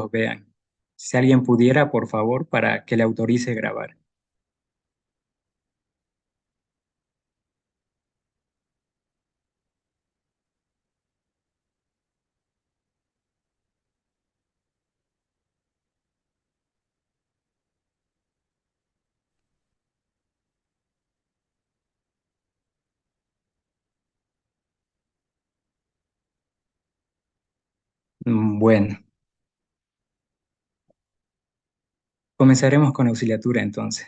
los vean. Si alguien pudiera, por favor, para que le autorice grabar. Bueno, comenzaremos con auxiliatura entonces.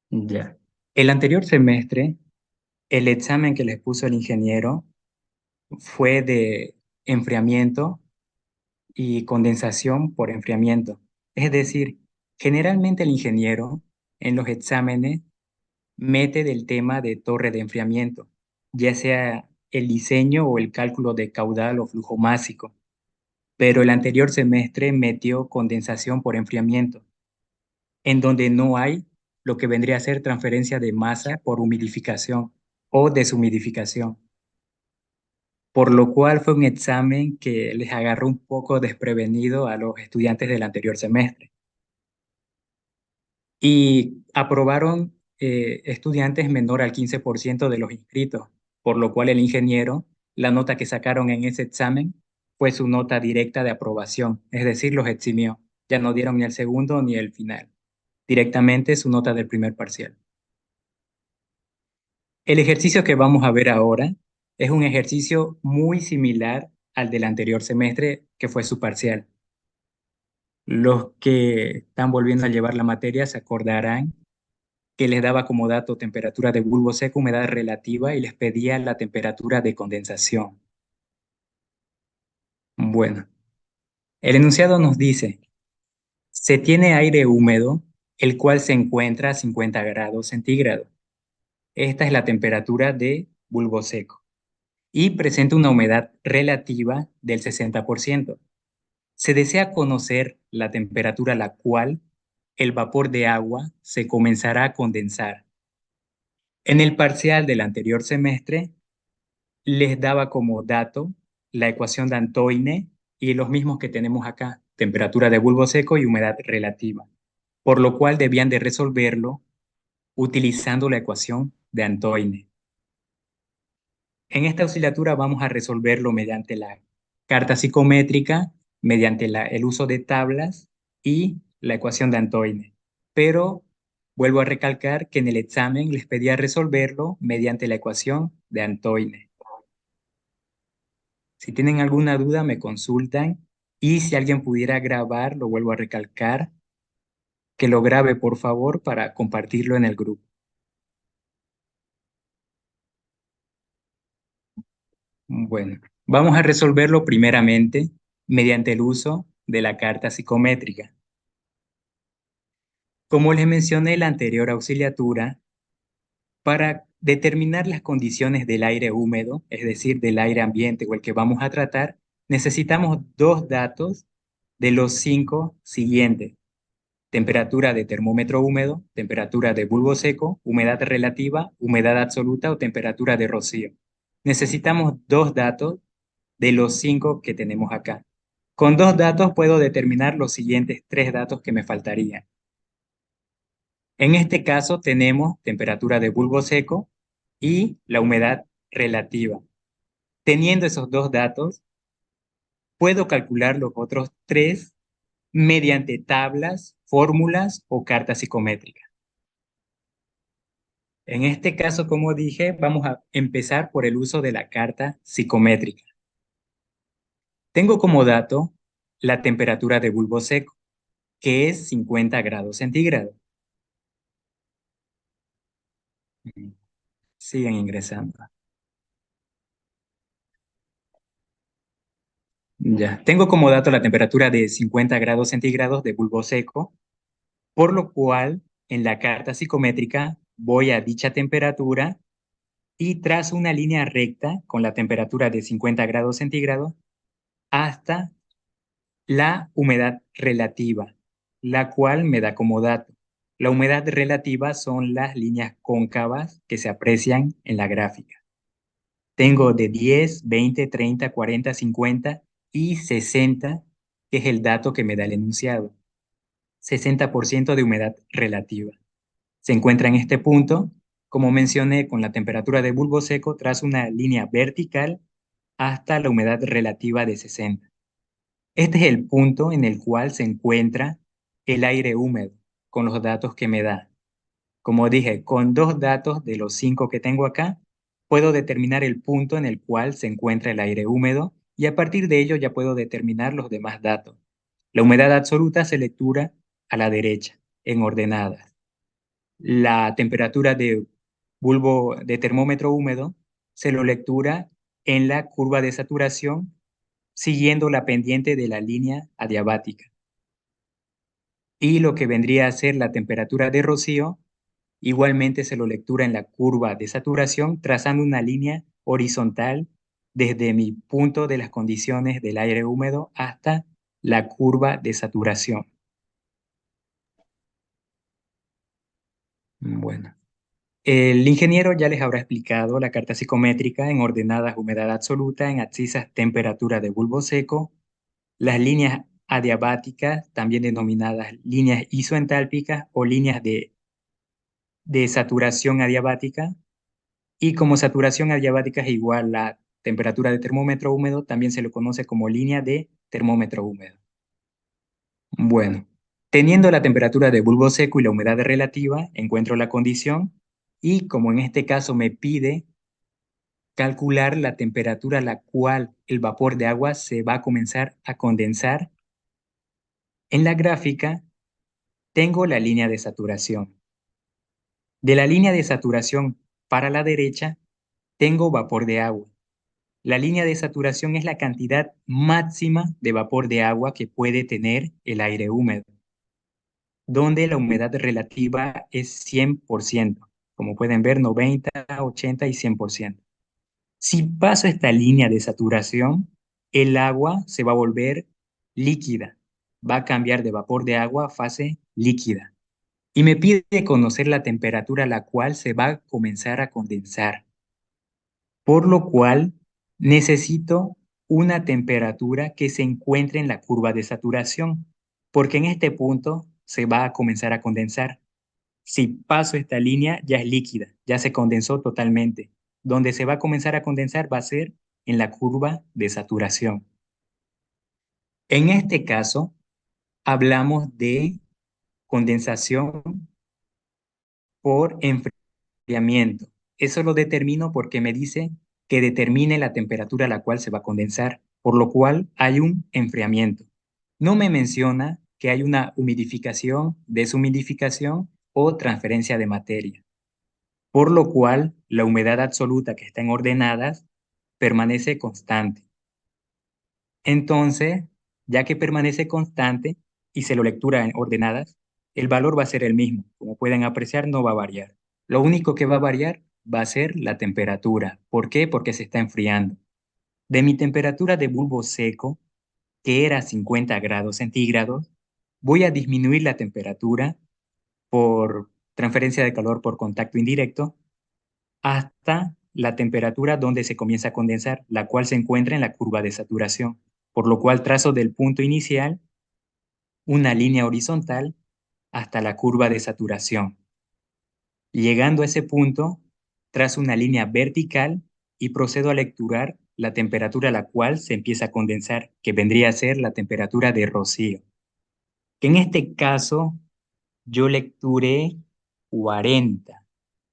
Ya. El anterior semestre, el examen que les puso el ingeniero fue de enfriamiento y condensación por enfriamiento. Es decir, generalmente el ingeniero en los exámenes mete del tema de torre de enfriamiento, ya sea el diseño o el cálculo de caudal o flujo másico, pero el anterior semestre metió condensación por enfriamiento, en donde no hay lo que vendría a ser transferencia de masa por humidificación o deshumidificación, por lo cual fue un examen que les agarró un poco desprevenido a los estudiantes del anterior semestre. Y aprobaron estudiantes menor al 15% de los inscritos, por lo cual el ingeniero, la nota que sacaron en ese examen fue su nota directa de aprobación, es decir, los eximió. Ya no dieron ni el segundo ni el final, directamente su nota del primer parcial. El ejercicio que vamos a ver ahora es un ejercicio muy similar al del anterior semestre, que fue su parcial. Los que están volviendo a llevar la materia se acordarán que les daba como dato temperatura de bulbo seco, humedad relativa y les pedía la temperatura de condensación. Bueno, el enunciado nos dice, se tiene aire húmedo, el cual se encuentra a 50 grados centígrados. Esta es la temperatura de bulbo seco y presenta una humedad relativa del 60%. Se desea conocer la temperatura a la cual el vapor de agua se comenzará a condensar. En el parcial del anterior semestre, les daba como dato la ecuación de Antoine y los mismos que tenemos acá, temperatura de bulbo seco y humedad relativa, por lo cual debían de resolverlo utilizando la ecuación de Antoine. En esta auxiliatura vamos a resolverlo mediante la carta psicométrica, mediante el uso de tablas y la ecuación de Antoine. Pero vuelvo a recalcar que en el examen les pedía resolverlo mediante la ecuación de Antoine. Si tienen alguna duda, me consultan y si alguien pudiera grabar, lo vuelvo a recalcar, que lo grabe por favor para compartirlo en el grupo. Bueno, vamos a resolverlo primeramente mediante el uso de la carta psicométrica. Como les mencioné en la anterior auxiliatura, para determinar las condiciones del aire húmedo, es decir, del aire ambiente o el que vamos a tratar, necesitamos dos datos de los cinco siguientes: temperatura de termómetro húmedo, temperatura de bulbo seco, humedad relativa, humedad absoluta o temperatura de rocío. Necesitamos dos datos de los cinco que tenemos acá. Con dos datos puedo determinar los siguientes tres datos que me faltarían. En este caso tenemos temperatura de bulbo seco y la humedad relativa. Teniendo esos dos datos, puedo calcular los otros tres mediante tablas, fórmulas o cartas psicométricas. En este caso, como dije, vamos a empezar por el uso de la carta psicométrica. Tengo como dato la temperatura de bulbo seco, que es 50 grados centígrados. Siguen ingresando. Ya. Tengo como dato la temperatura de 50 grados centígrados de bulbo seco, por lo cual en la carta psicométrica voy a dicha temperatura y trazo una línea recta con la temperatura de 50 grados centígrados hasta la humedad relativa, la cual me da como dato. La humedad relativa son las líneas cóncavas que se aprecian en la gráfica. Tengo de 10, 20, 30, 40, 50 y 60, que es el dato que me da el enunciado. 60% de humedad relativa. Se encuentra en este punto, como mencioné, con la temperatura de bulbo seco tras una línea vertical hasta la humedad relativa de 60. Este es el punto en el cual se encuentra el aire húmedo, con los datos que me da. Como dije, con dos datos de los 5 que tengo acá, puedo determinar el punto en el cual se encuentra el aire húmedo y a partir de ello ya puedo determinar los demás datos. La humedad absoluta se lectura a la derecha, en ordenadas. La temperatura de bulbo de termómetro húmedo se lo lectura en la curva de saturación siguiendo la pendiente de la línea adiabática. Y lo que vendría a ser la temperatura de rocío, igualmente se lo lectura en la curva de saturación trazando una línea horizontal desde mi punto de las condiciones del aire húmedo hasta la curva de saturación. Bueno. El ingeniero ya les habrá explicado la carta psicométrica en ordenadas humedad absoluta, en abscisas temperatura de bulbo seco, las líneas adiabáticas, también denominadas líneas isoentálpicas o líneas de saturación adiabática, y como saturación adiabática es igual a la temperatura de termómetro húmedo, también se lo conoce como línea de termómetro húmedo. Bueno, teniendo la temperatura de bulbo seco y la humedad relativa, encuentro la condición y como en este caso me pide calcular la temperatura a la cual el vapor de agua se va a comenzar a condensar, en la gráfica tengo la línea de saturación. De la línea de saturación para la derecha tengo vapor de agua. La línea de saturación es la cantidad máxima de vapor de agua que puede tener el aire húmedo, donde la humedad relativa es 100%. Como pueden ver, 90, 80 y 100%. Si paso esta línea de saturación, el agua se va a volver líquida. Va a cambiar de vapor de agua a fase líquida. Y me pide conocer la temperatura a la cual se va a comenzar a condensar. Por lo cual, necesito una temperatura que se encuentre en la curva de saturación, porque en este punto se va a comenzar a condensar. Si paso esta línea, ya es líquida, ya se condensó totalmente. Donde se va a comenzar a condensar va a ser en la curva de saturación. En este caso, hablamos de condensación por enfriamiento. Eso lo determino porque me dice que determine la temperatura a la cual se va a condensar, por lo cual hay un enfriamiento. No me menciona que hay una humidificación, deshumidificación o transferencia de materia, por lo cual la humedad absoluta que está en ordenadas permanece constante. Entonces, ya que permanece constante y se lo lectura en ordenadas, el valor va a ser el mismo. Como pueden apreciar, no va a variar. Lo único que va a variar va a ser la temperatura. ¿Por qué? Porque se está enfriando. De mi temperatura de bulbo seco, que era 50 grados centígrados, voy a disminuir la temperatura por transferencia de calor por contacto indirecto hasta la temperatura donde se comienza a condensar, la cual se encuentra en la curva de saturación, por lo cual trazo del punto inicial una línea horizontal hasta la curva de saturación. Llegando a ese punto, trazo una línea vertical y procedo a lecturar la temperatura a la cual se empieza a condensar, que vendría a ser la temperatura de rocío. Que en este caso yo lecturé 40,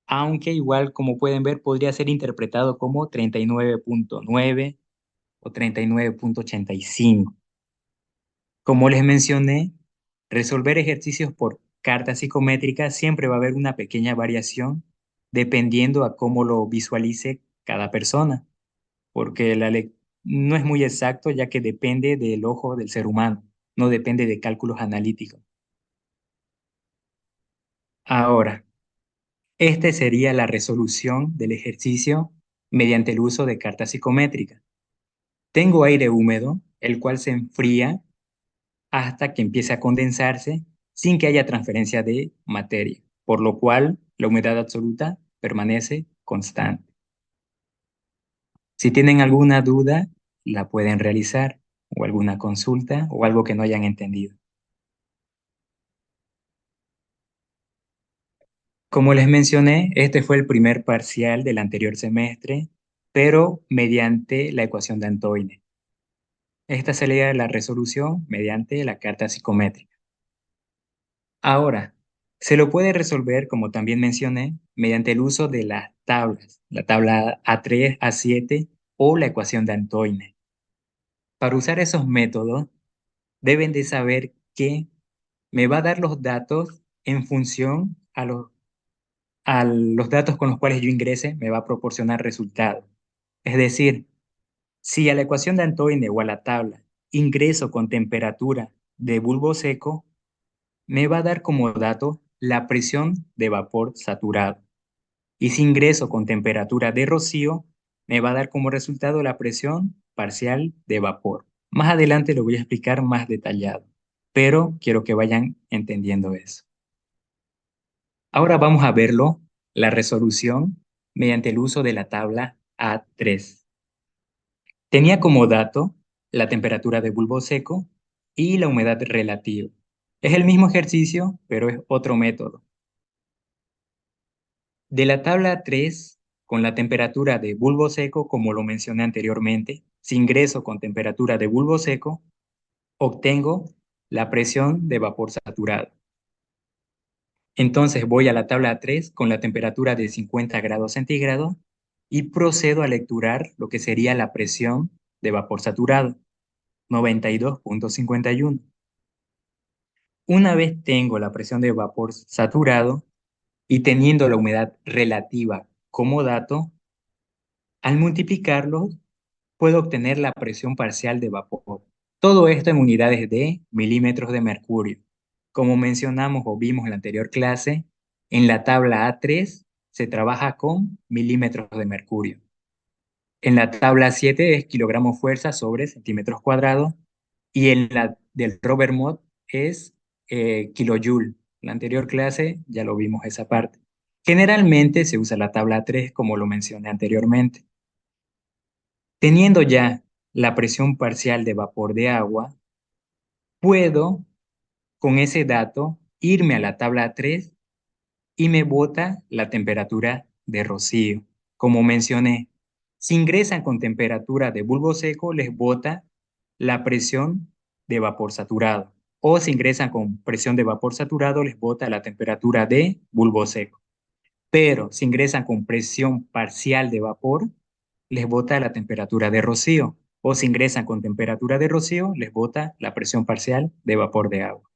aunque igual como pueden ver podría ser interpretado como 39.9 o 39.85. Como les mencioné, resolver ejercicios por carta psicométrica siempre va a haber una pequeña variación dependiendo a cómo lo visualice cada persona, porque no es muy exacto ya que depende del ojo del ser humano, no depende de cálculos analíticos. Ahora, esta sería la resolución del ejercicio mediante el uso de carta psicométrica. Tengo aire húmedo, el cual se enfría hasta que empiece a condensarse sin que haya transferencia de materia, por lo cual la humedad absoluta permanece constante. Si tienen alguna duda, la pueden realizar. o alguna consulta o algo que no hayan entendido. Como les mencioné, este fue el primer parcial del anterior semestre, pero mediante la ecuación de Antoine. Esta sería la resolución mediante la carta psicométrica. Ahora, se lo puede resolver, como también mencioné, mediante el uso de las tablas, la tabla A3, A7 o la ecuación de Antoine. Para usar esos métodos, deben de saber que me va a dar los datos en función a los datos con los cuales yo ingrese, me va a proporcionar resultados. Es decir, si a la ecuación de Antoine o a la tabla ingreso con temperatura de bulbo seco, me va a dar como dato la presión de vapor saturado. Y si ingreso con temperatura de rocío, me va a dar como resultado la presión parcial de vapor. Más adelante lo voy a explicar más detallado, pero quiero que vayan entendiendo eso. Ahora vamos a verlo, la resolución, mediante el uso de la tabla A3. Tenía como dato la temperatura de bulbo seco y la humedad relativa. Es el mismo ejercicio, pero es otro método. De la tabla 3, con la temperatura de bulbo seco, como lo mencioné anteriormente, si ingreso con temperatura de bulbo seco, obtengo la presión de vapor saturado. Entonces voy a la tabla 3 con la temperatura de 50 grados centígrados y procedo a lecturar lo que sería la presión de vapor saturado, 92,51. Una vez tengo la presión de vapor saturado y teniendo la humedad relativa como dato, al multiplicarlos puedo obtener la presión parcial de vapor. Todo esto en unidades de milímetros de mercurio. Como mencionamos o vimos en la anterior clase, en la tabla A3 se trabaja con milímetros de mercurio. En la tabla 7 es kilogramos fuerza sobre centímetros cuadrados y en la del Robert Mott es kilojoule. En la anterior clase ya lo vimos esa parte. Generalmente se usa la tabla 3 como lo mencioné anteriormente. Teniendo ya la presión parcial de vapor de agua, puedo con ese dato irme a la tabla 3 y me bota la temperatura de rocío. Como mencioné, si ingresan con temperatura de bulbo seco, les bota la presión de vapor saturado. O si ingresan con presión de vapor saturado, les bota la temperatura de bulbo seco. Pero si ingresan con presión parcial de vapor, les bota la temperatura de rocío. O si ingresan con temperatura de rocío, les bota la presión parcial de vapor de agua.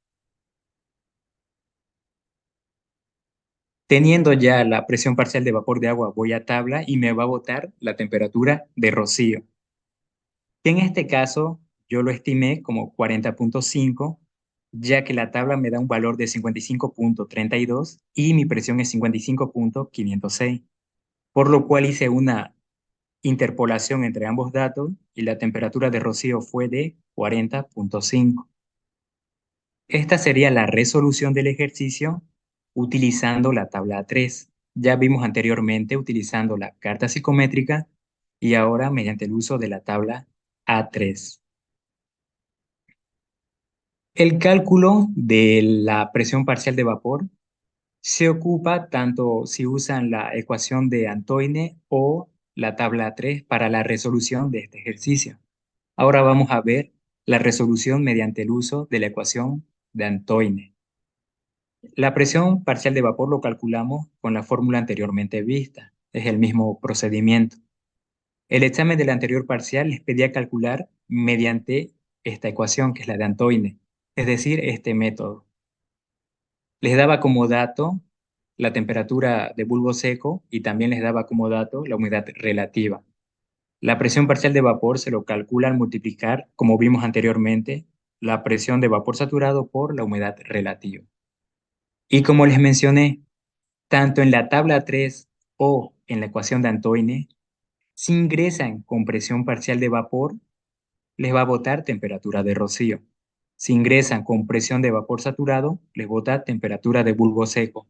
Teniendo ya la presión parcial de vapor de agua, voy a tabla y me va a botar la temperatura de rocío. Que en este caso yo lo estimé como 40,5, ya que la tabla me da un valor de 55,32 y mi presión es 55,506, por lo cual hice una interpolación entre ambos datos y la temperatura de rocío fue de 40,5. Esta sería la resolución del ejercicio utilizando la tabla 3. Ya vimos anteriormente utilizando la carta psicométrica y ahora mediante el uso de la tabla A3. El cálculo de la presión parcial de vapor se ocupa tanto si usan la ecuación de Antoine o la tabla 3 para la resolución de este ejercicio. Ahora vamos a ver la resolución mediante el uso de la ecuación de Antoine. La presión parcial de vapor lo calculamos con la fórmula anteriormente vista. Es el mismo procedimiento. El examen del anterior parcial les pedía calcular mediante esta ecuación, que es la de Antoine, es decir, este método. Les daba como dato la temperatura de bulbo seco y también les daba como dato la humedad relativa. La presión parcial de vapor se lo calcula al multiplicar, como vimos anteriormente, la presión de vapor saturado por la humedad relativa. Y como les mencioné, tanto en la tabla 3 o en la ecuación de Antoine, si ingresan con presión parcial de vapor, les va a botar temperatura de rocío. Si ingresan con presión de vapor saturado, les bota temperatura de bulbo seco.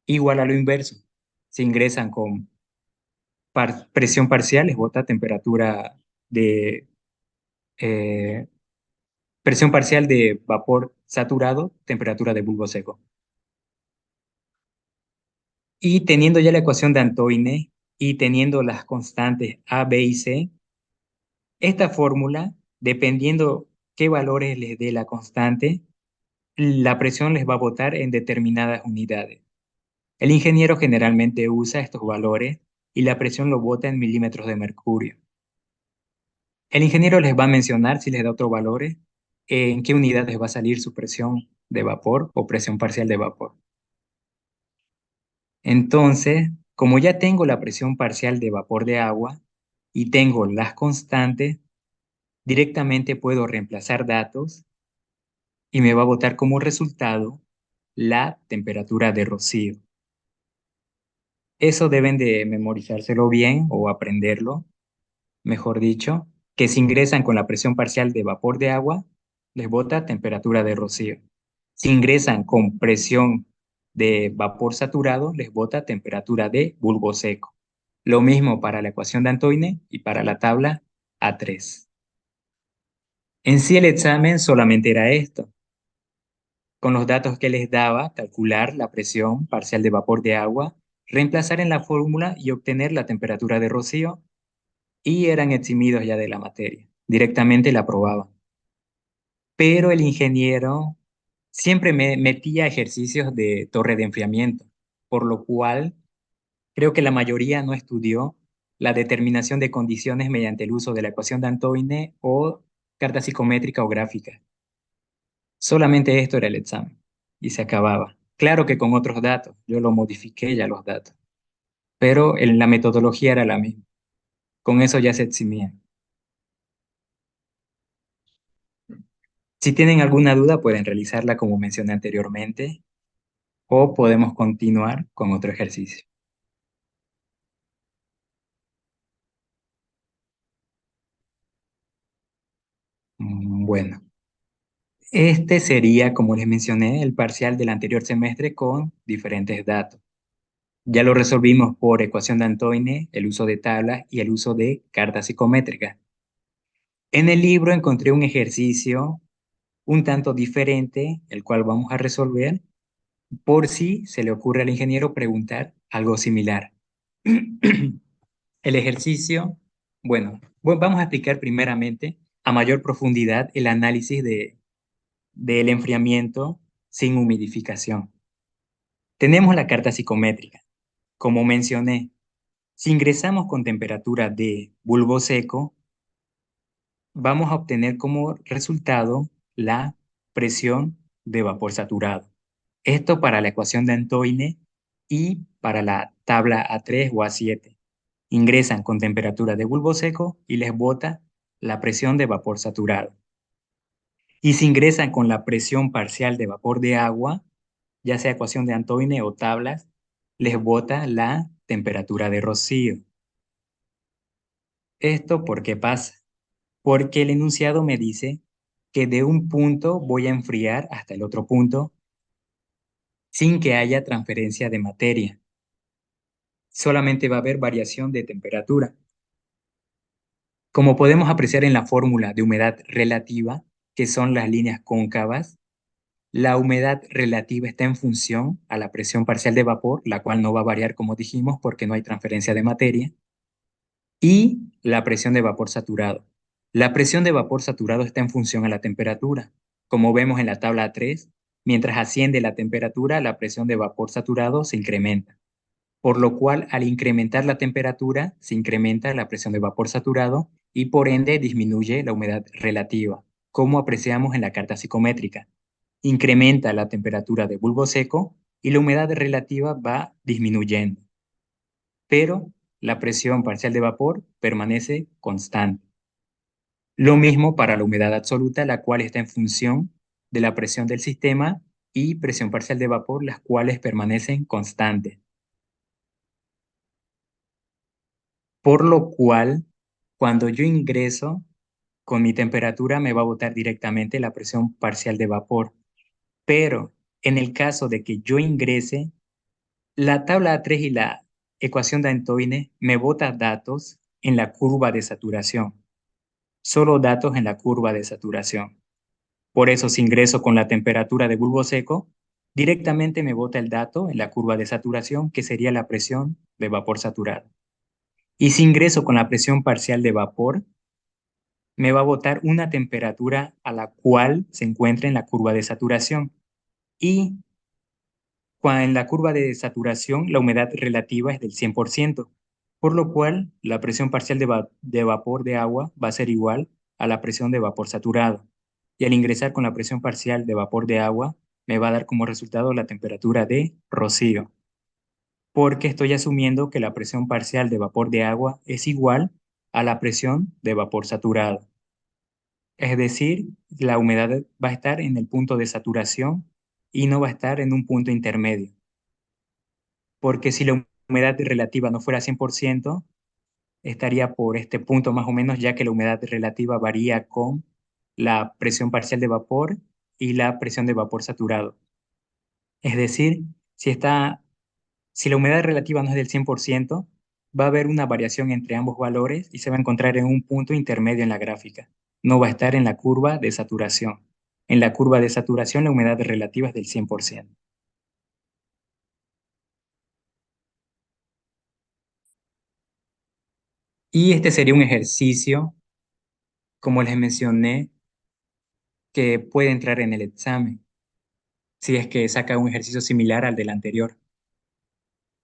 Igual a lo inverso. Si ingresan con presión parcial, les bota temperatura de Presión parcial de vapor saturado, temperatura de bulbo seco. Y teniendo ya la ecuación de Antoine y teniendo las constantes A, B y C, esta fórmula, dependiendo qué valores les dé la constante, la presión les va a botar en determinadas unidades. El ingeniero generalmente usa estos valores y la presión lo bota en milímetros de mercurio. El ingeniero les va a mencionar, si les da otros valores, en qué unidades va a salir su presión de vapor o presión parcial de vapor. Entonces, como ya tengo la presión parcial de vapor de agua y tengo las constantes, directamente puedo reemplazar datos y me va a botar como resultado la temperatura de rocío. Eso deben de memorizárselo bien o aprenderlo, mejor dicho, que si ingresan con la presión parcial de vapor de agua, les bota temperatura de rocío. Si ingresan con presión de vapor saturado, les bota temperatura de bulbo seco. Lo mismo para la ecuación de Antoine y para la tabla A3. En sí el examen solamente era esto. Con los datos que les daba, calcular la presión parcial de vapor de agua, reemplazar en la fórmula y obtener la temperatura de rocío, y eran eximidos ya de la materia. Directamente la aprobaban. Pero el ingeniero siempre me metía ejercicios de torre de enfriamiento, por lo cual creo que la mayoría no estudió la determinación de condiciones mediante el uso de la ecuación de Antoine o carta psicométrica o gráfica. Solamente esto era el examen y se acababa. Claro que con otros datos, yo lo modifiqué ya los datos, pero la metodología era la misma. Con eso ya se eximían. Si tienen alguna duda, pueden realizarla como mencioné anteriormente o podemos continuar con otro ejercicio. Bueno, este sería, como les mencioné, el parcial del anterior semestre con diferentes datos. Ya lo resolvimos por ecuación de Antoine, el uso de tablas y el uso de cartas psicométricas. En el libro encontré un ejercicio un tanto diferente, el cual vamos a resolver por si se le ocurre al ingeniero preguntar algo similar. El ejercicio, vamos a explicar primeramente a mayor profundidad el análisis del enfriamiento sin humidificación. Tenemos la carta psicométrica. Como mencioné, si ingresamos con temperatura de bulbo seco, vamos a obtener como resultado la presión de vapor saturado. Esto para la ecuación de Antoine y para la tabla A3 o A7. Ingresan con temperatura de bulbo seco y les bota la presión de vapor saturado. Y si ingresan con la presión parcial de vapor de agua, ya sea ecuación de Antoine o tablas, les bota la temperatura de rocío. ¿Esto por qué pasa? Porque el enunciado me dice que de un punto voy a enfriar hasta el otro punto sin que haya transferencia de materia. Solamente va a haber variación de temperatura. Como podemos apreciar en la fórmula de humedad relativa, que son las líneas cóncavas, la humedad relativa está en función a la presión parcial de vapor, la cual no va a variar como dijimos porque no hay transferencia de materia, y la presión de vapor saturado. La presión de vapor saturado está en función a la temperatura. Como vemos en la tabla 3, mientras asciende la temperatura, la presión de vapor saturado se incrementa, por lo cual al incrementar la temperatura se incrementa la presión de vapor saturado y por ende disminuye la humedad relativa, como apreciamos en la carta psicométrica. Incrementa la temperatura de bulbo seco y la humedad relativa va disminuyendo, pero la presión parcial de vapor permanece constante. Lo mismo para la humedad absoluta, la cual está en función de la presión del sistema y presión parcial de vapor, las cuales permanecen constantes. Por lo cual, cuando yo ingreso con mi temperatura, me va a botar directamente la presión parcial de vapor. Pero en el caso de que yo ingrese, la tabla A3 y la ecuación de Antoine me bota datos en la curva de saturación. Solo datos en la curva de saturación. Por eso, si ingreso con la temperatura de bulbo seco, directamente me bota el dato en la curva de saturación, que sería la presión de vapor saturado. Y si ingreso con la presión parcial de vapor, me va a botar una temperatura a la cual se encuentra en la curva de saturación. Y en la curva de saturación la humedad relativa es del 100%, por lo cual la presión parcial de vapor de agua va a ser igual a la presión de vapor saturado. Y al ingresar con la presión parcial de vapor de agua, me va a dar como resultado la temperatura de rocío, porque estoy asumiendo que la presión parcial de vapor de agua es igual a la presión de vapor saturado. Es decir, la humedad va a estar en el punto de saturación y no va a estar en un punto intermedio. Porque si la humedad relativa no fuera 100%, estaría por este punto más o menos, ya que la humedad relativa varía con la presión parcial de vapor y la presión de vapor saturado. Es decir, si la humedad relativa no es del 100%, va a haber una variación entre ambos valores y se va a encontrar en un punto intermedio en la gráfica. No va a estar en la curva de saturación. En la curva de saturación la humedad relativa es del 100%. Y este sería un ejercicio, como les mencioné, que puede entrar en el examen, si es que saca un ejercicio similar al del anterior.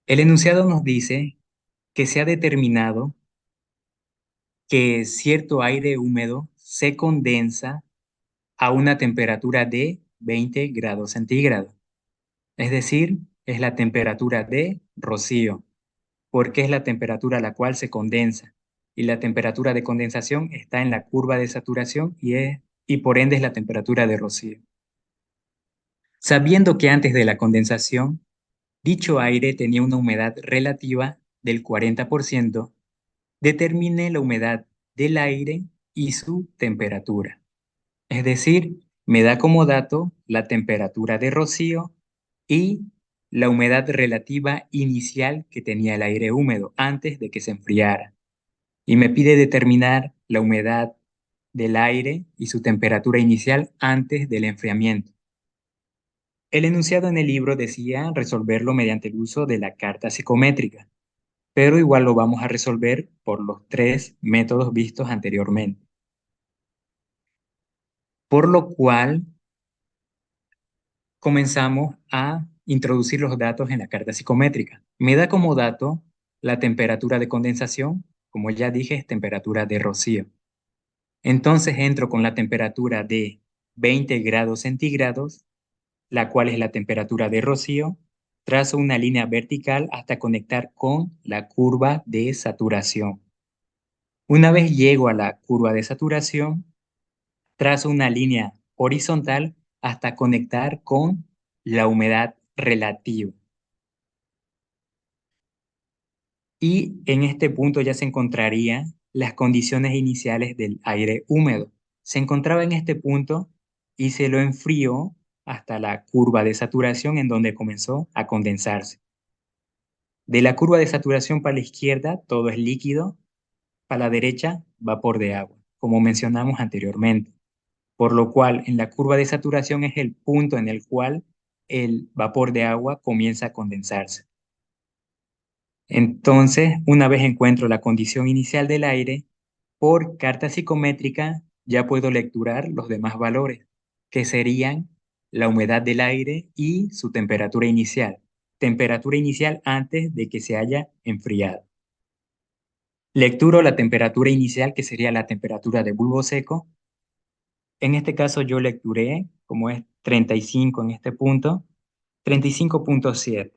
El enunciado nos dice que se ha determinado que cierto aire húmedo se condensa a una temperatura de 20 grados centígrados. Es decir, es la temperatura de rocío, porque es la temperatura a la cual se condensa. Y la temperatura de condensación está en la curva de saturación y por ende es la temperatura de rocío. Sabiendo que antes de la condensación, dicho aire tenía una humedad relativa del 40%, determine la humedad del aire y su temperatura. Es decir, me da como dato la temperatura de rocío y la humedad relativa inicial que tenía el aire húmedo antes de que se enfriara. Y me pide determinar la humedad del aire y su temperatura inicial antes del enfriamiento. El enunciado en el libro decía resolverlo mediante el uso de la carta psicométrica, pero igual lo vamos a resolver por los tres métodos vistos anteriormente. Por lo cual, comenzamos a introducir los datos en la carta psicométrica. Me da como dato la temperatura de condensación, como ya dije, es temperatura de rocío. Entonces entro con la temperatura de 20 grados centígrados, la cual es la temperatura de rocío, trazo una línea vertical hasta conectar con la curva de saturación. Una vez llego a la curva de saturación, trazo una línea horizontal hasta conectar con la humedad relativa. Y en este punto ya se encontrarían las condiciones iniciales del aire húmedo. Se encontraba en este punto y se lo enfrió hasta la curva de saturación en donde comenzó a condensarse. De la curva de saturación para la izquierda todo es líquido, para la derecha vapor de agua, como mencionamos anteriormente. Por lo cual en la curva de saturación es el punto en el cual el vapor de agua comienza a condensarse. Entonces, una vez encuentro la condición inicial del aire, por carta psicométrica ya puedo lecturar los demás valores, que serían la humedad del aire y su temperatura inicial antes de que se haya enfriado. Lecturo la temperatura inicial, que sería la temperatura de bulbo seco. En este caso yo lecturé, como es 35 en este punto, 35,7.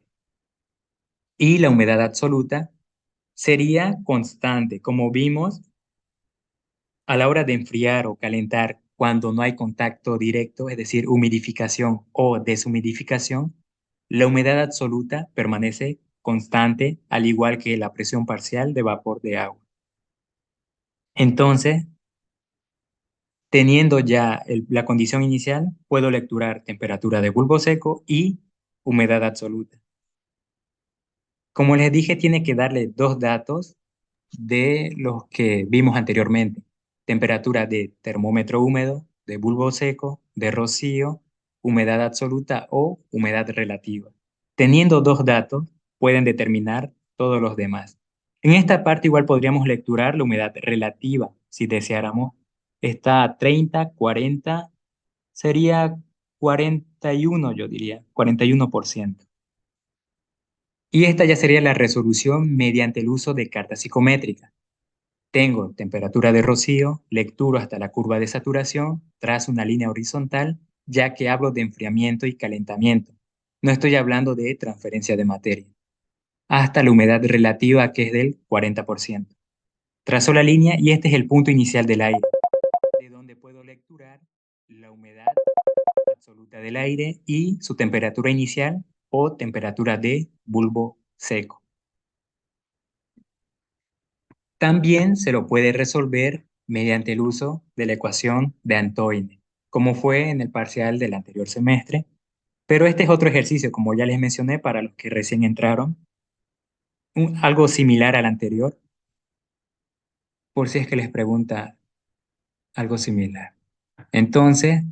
Y la humedad absoluta sería constante, como vimos a la hora de enfriar o calentar cuando no hay contacto directo, es decir, humidificación o deshumidificación, la humedad absoluta permanece constante, al igual que la presión parcial de vapor de agua. Entonces, teniendo ya la condición inicial, puedo lecturar temperatura de bulbo seco y humedad absoluta. Como les dije, tiene que darle dos datos de los que vimos anteriormente. Temperatura de termómetro húmedo de bulbo seco, de rocío, humedad absoluta o humedad relativa. Teniendo dos datos, pueden determinar todos los demás. En esta parte igual podríamos lecturar la humedad relativa, si deseáramos. Está a 30, 40, sería 41, yo diría, 41%. Y esta ya sería la resolución mediante el uso de carta psicométrica. Tengo temperatura de rocío, lecturo hasta la curva de saturación, trazo una línea horizontal, ya que hablo de enfriamiento y calentamiento. No estoy hablando de transferencia de materia. Hasta la humedad relativa, que es del 40%. Trazo la línea y este es el punto inicial del aire, de donde puedo lecturar la humedad absoluta del aire y su temperatura inicial o temperatura de bulbo seco. También se lo puede resolver mediante el uso de la ecuación de Antoine, como fue en el parcial del anterior semestre, pero este es otro ejercicio, como ya les mencioné, para los que recién entraron, algo similar al anterior, por si es que les pregunta algo similar. Entonces,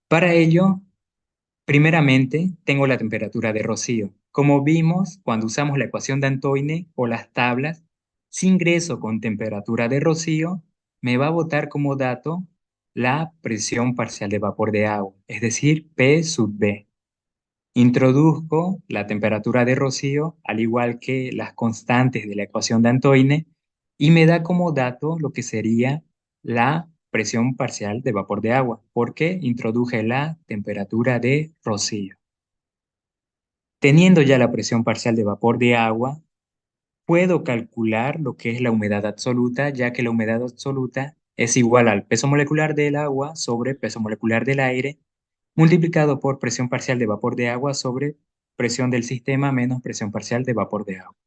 para ello, primeramente, tengo la temperatura de rocío. Como vimos, cuando usamos la ecuación de Antoine o las tablas, si ingreso con temperatura de rocío, me va a botar como dato la presión parcial de vapor de agua, es decir, P sub B. Introduzco la temperatura de rocío, al igual que las constantes de la ecuación de Antoine, y me da como dato lo que sería la presión parcial de vapor de agua, porque introduje la temperatura de rocío. Teniendo ya la presión parcial de vapor de agua, puedo calcular lo que es la humedad absoluta, ya que la humedad absoluta es igual al peso molecular del agua sobre peso molecular del aire, multiplicado por presión parcial de vapor de agua sobre presión del sistema menos presión parcial de vapor de agua.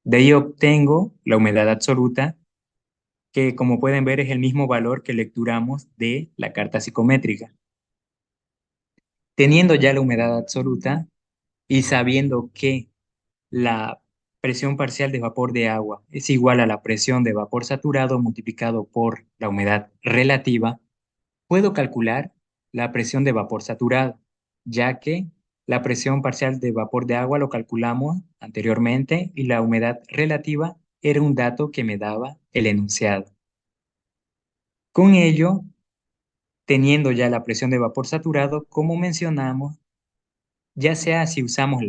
De ahí obtengo la humedad absoluta, que como pueden ver es el mismo valor que lecturamos de la carta psicométrica. Teniendo ya la humedad absoluta y sabiendo que la presión parcial de vapor de agua es igual a la presión de vapor saturado multiplicado por la humedad relativa, puedo calcular la presión de vapor saturado, ya que la presión parcial de vapor de agua lo calculamos anteriormente y la humedad relativa era un dato que me daba el enunciado. Con ello, teniendo ya la presión de vapor saturado, como mencionamos, ya sea si usamos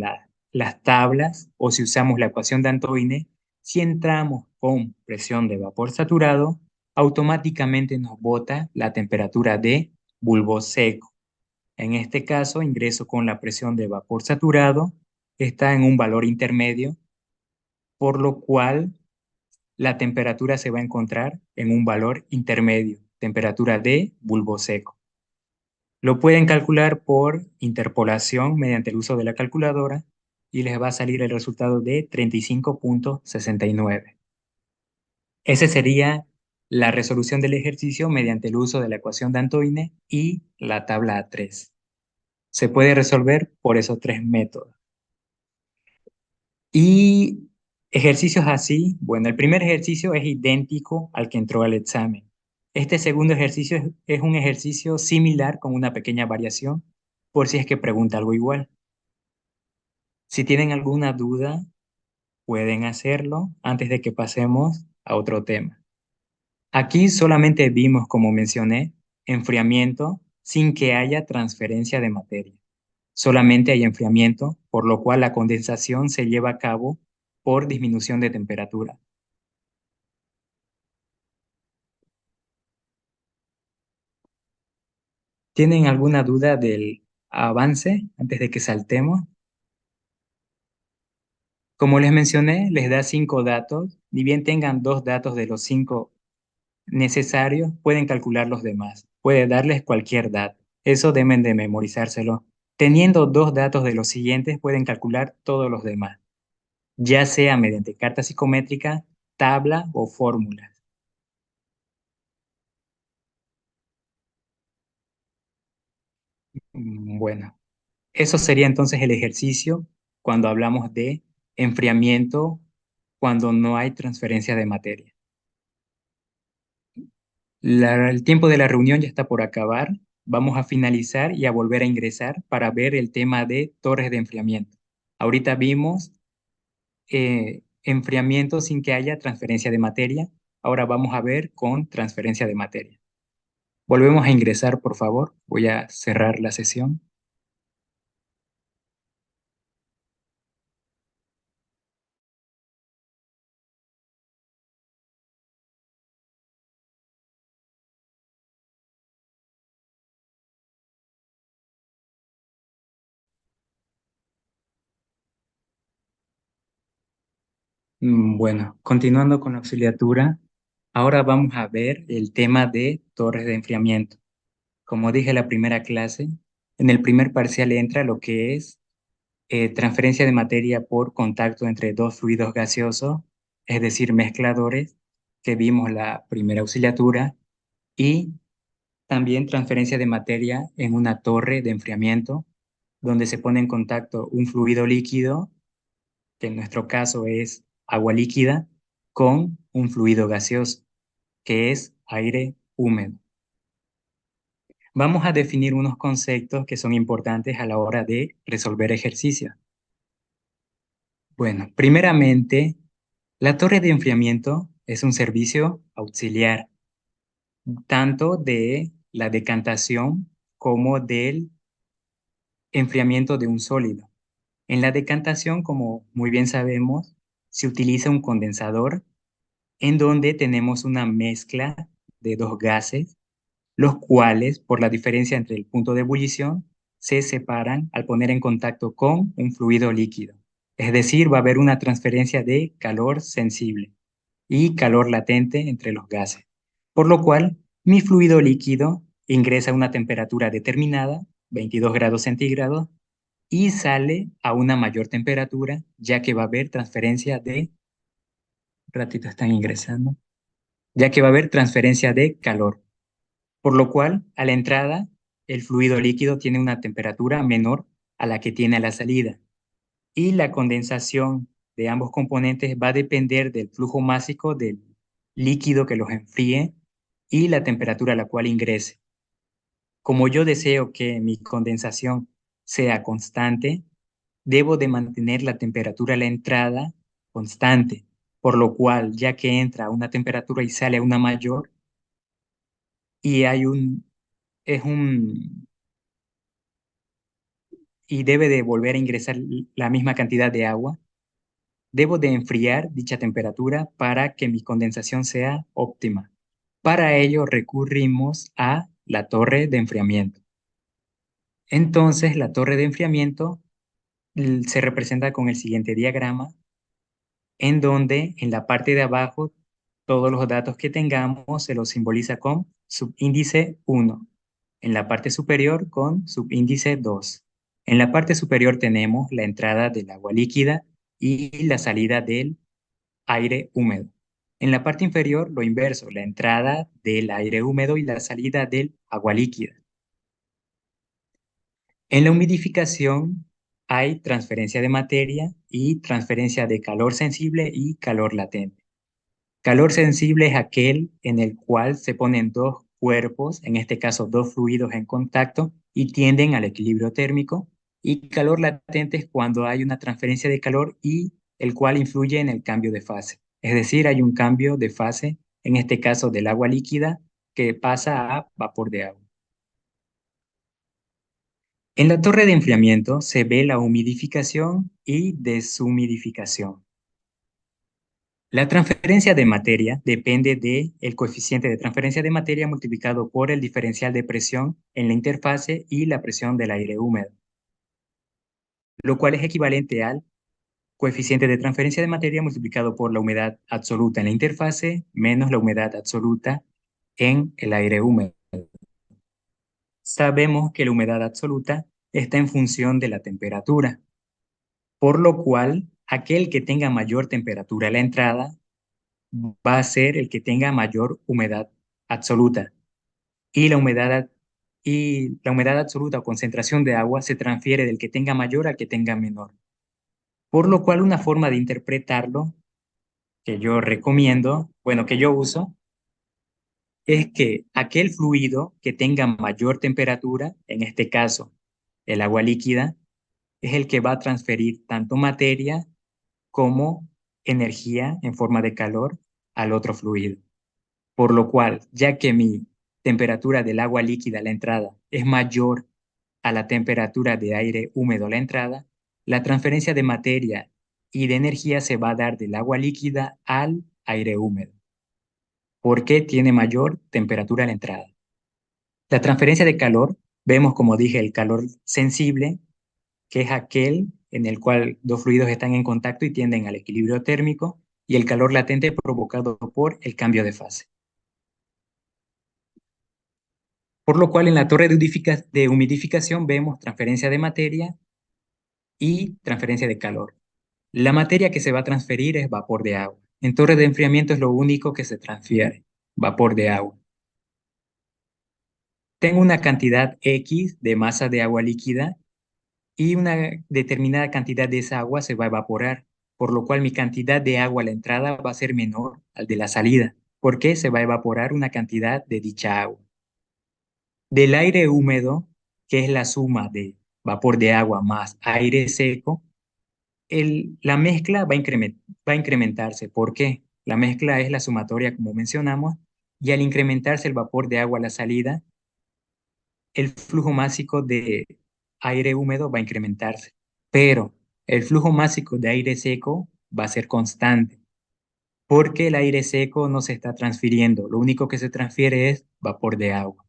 las tablas o si usamos la ecuación de Antoine, si entramos con presión de vapor saturado, automáticamente nos bota la temperatura de bulbo seco. En este caso, ingreso con la presión de vapor saturado, está en un valor intermedio, por lo cual la temperatura se va a encontrar en un valor intermedio, temperatura de bulbo seco. Lo pueden calcular por interpolación mediante el uso de la calculadora y les va a salir el resultado de 35,69. Esa sería la resolución del ejercicio mediante el uso de la ecuación de Antoine y la tabla A3. Se puede resolver por esos tres métodos. Y ejercicios así, bueno, el primer ejercicio es idéntico al que entró al examen. Este segundo ejercicio es un ejercicio similar con una pequeña variación, por si es que pregunta algo igual. Si tienen alguna duda, pueden hacerlo antes de que pasemos a otro tema. Aquí solamente vimos, como mencioné, enfriamiento sin que haya transferencia de materia. Solamente hay enfriamiento, por lo cual la condensación se lleva a cabo por disminución de temperatura. ¿Tienen alguna duda del avance antes de que saltemos? Como les mencioné, les da 5 datos. Ni bien tengan 2 datos de los 5 necesarios, pueden calcular los demás. Puede darles cualquier dato. Eso deben de memorizárselo. Teniendo 2 datos de los siguientes, pueden calcular todos los demás, ya sea mediante carta psicométrica, tabla o fórmula. Bueno, eso sería entonces el ejercicio cuando hablamos de enfriamiento, cuando no hay transferencia de materia. El tiempo de la reunión ya está por acabar. Vamos a finalizar y a volver a ingresar para ver el tema de torres de enfriamiento. Ahorita vimos enfriamiento sin que haya transferencia de materia. Ahora vamos a ver con transferencia de materia. Volvemos a ingresar, por favor. Voy a cerrar la sesión. Bueno, continuando con la auxiliatura, ahora vamos a ver el tema de torres de enfriamiento. Como dije en la primera clase, en el primer parcial entra lo que es transferencia de materia por contacto entre dos fluidos gaseosos, es decir, mezcladores, que vimos la primera auxiliatura, y también transferencia de materia en una torre de enfriamiento, donde se pone en contacto un fluido líquido, que en nuestro caso es agua líquida, con un fluido gaseoso, que es aire húmedo. Vamos a definir unos conceptos que son importantes a la hora de resolver ejercicios. Bueno, primeramente, la torre de enfriamiento es un servicio auxiliar, tanto de la decantación como del enfriamiento de un sólido. En la decantación, como muy bien sabemos, se utiliza un condensador en donde tenemos una mezcla de dos gases, los cuales, por la diferencia entre el punto de ebullición, se separan al poner en contacto con un fluido líquido. Es decir, va a haber una transferencia de calor sensible y calor latente entre los gases, por lo cual mi fluido líquido ingresa a una temperatura determinada, 22 grados centígrados, y sale a una mayor temperatura, ya que va a haber transferencia de, un ratito están ingresando, ya que va a haber transferencia de calor, por lo cual a la entrada el fluido líquido tiene una temperatura menor a la que tiene a la salida, y la condensación de ambos componentes va a depender del flujo másico del líquido que los enfríe y la temperatura a la cual ingrese. Como yo deseo que mi condensación sea constante, debo de mantener la temperatura a la entrada constante, por lo cual ya que entra a una temperatura y sale a una mayor y hay es un, y debe de volver a ingresar la misma cantidad de agua, debo de enfriar dicha temperatura para que mi condensación sea óptima. Para ello recurrimos a la torre de enfriamiento. Entonces, la torre de enfriamiento se representa con el siguiente diagrama, en donde en la parte de abajo todos los datos que tengamos se los simboliza con subíndice 1, en la parte superior con subíndice 2. En la parte superior tenemos la entrada del agua líquida y la salida del aire húmedo. En la parte inferior, lo inverso, la entrada del aire húmedo y la salida del agua líquida. En la humidificación hay transferencia de materia y transferencia de calor sensible y calor latente. Calor sensible es aquel en el cual se ponen dos cuerpos, en este caso dos fluidos en contacto y tienden al equilibrio térmico. Y calor latente es cuando hay una transferencia de calor y el cual influye en el cambio de fase. Es decir, hay un cambio de fase, en este caso del agua líquida, que pasa a vapor de agua. En la torre de enfriamiento se ve la humidificación y deshumidificación. La transferencia de materia depende del coeficiente de transferencia de materia multiplicado por el diferencial de presión en la interfase y la presión del aire húmedo, lo cual es equivalente al coeficiente de transferencia de materia multiplicado por la humedad absoluta en la interfase menos la humedad absoluta en el aire húmedo. Sabemos que la humedad absoluta está en función de la temperatura, por lo cual aquel que tenga mayor temperatura a la entrada va a ser el que tenga mayor humedad absoluta. Y la humedad absoluta o concentración de agua se transfiere del que tenga mayor al que tenga menor. Por lo cual una forma de interpretarlo que yo recomiendo, bueno, que yo uso, es que aquel fluido que tenga mayor temperatura, en este caso el agua líquida, es el que va a transferir tanto materia como energía en forma de calor al otro fluido. Por lo cual, ya que mi temperatura del agua líquida a la entrada es mayor a la temperatura de aire húmedo a la entrada, la transferencia de materia y de energía se va a dar del agua líquida al aire húmedo, porque tiene mayor temperatura a la entrada. La transferencia de calor, vemos como dije el calor sensible, que es aquel en el cual dos fluidos están en contacto y tienden al equilibrio térmico, y el calor latente provocado por el cambio de fase. Por lo cual en la torre de humidificación vemos transferencia de materia y transferencia de calor. La materia que se va a transferir es vapor de agua. En torre de enfriamiento es lo único que se transfiere, vapor de agua. Tengo una cantidad X de masa de agua líquida y una determinada cantidad de esa agua se va a evaporar, por lo cual mi cantidad de agua a la entrada va a ser menor al de la salida, porque se va a evaporar una cantidad de dicha agua. Del aire húmedo, que es la suma de vapor de agua más aire seco, la mezcla va a incrementarse. ¿Por qué? La mezcla es la sumatoria, como mencionamos, y al incrementarse el vapor de agua a la salida, el flujo másico de aire húmedo va a incrementarse. Pero el flujo másico de aire seco va a ser constante, porque el aire seco no se está transfiriendo. Lo único que se transfiere es vapor de agua.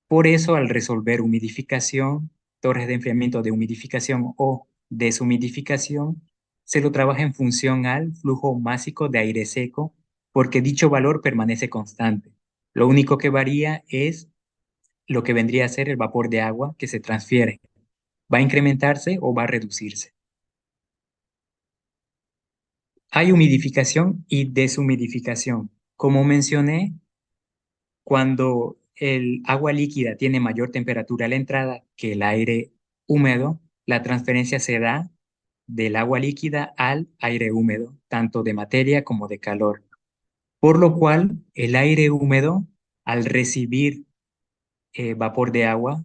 Por eso, al resolver humidificación, torres de enfriamiento de humidificación o deshumidificación, se lo trabaja en función al flujo másico de aire seco, porque dicho valor permanece constante. Lo único que varía es lo que vendría a ser el vapor de agua que se transfiere. ¿Va a incrementarse o va a reducirse? Hay humidificación y deshumidificación. Como mencioné, cuando el agua líquida tiene mayor temperatura a la entrada que el aire húmedo, la transferencia se da del agua líquida al aire húmedo, tanto de materia como de calor. Por lo cual, el aire húmedo, al recibir vapor de agua,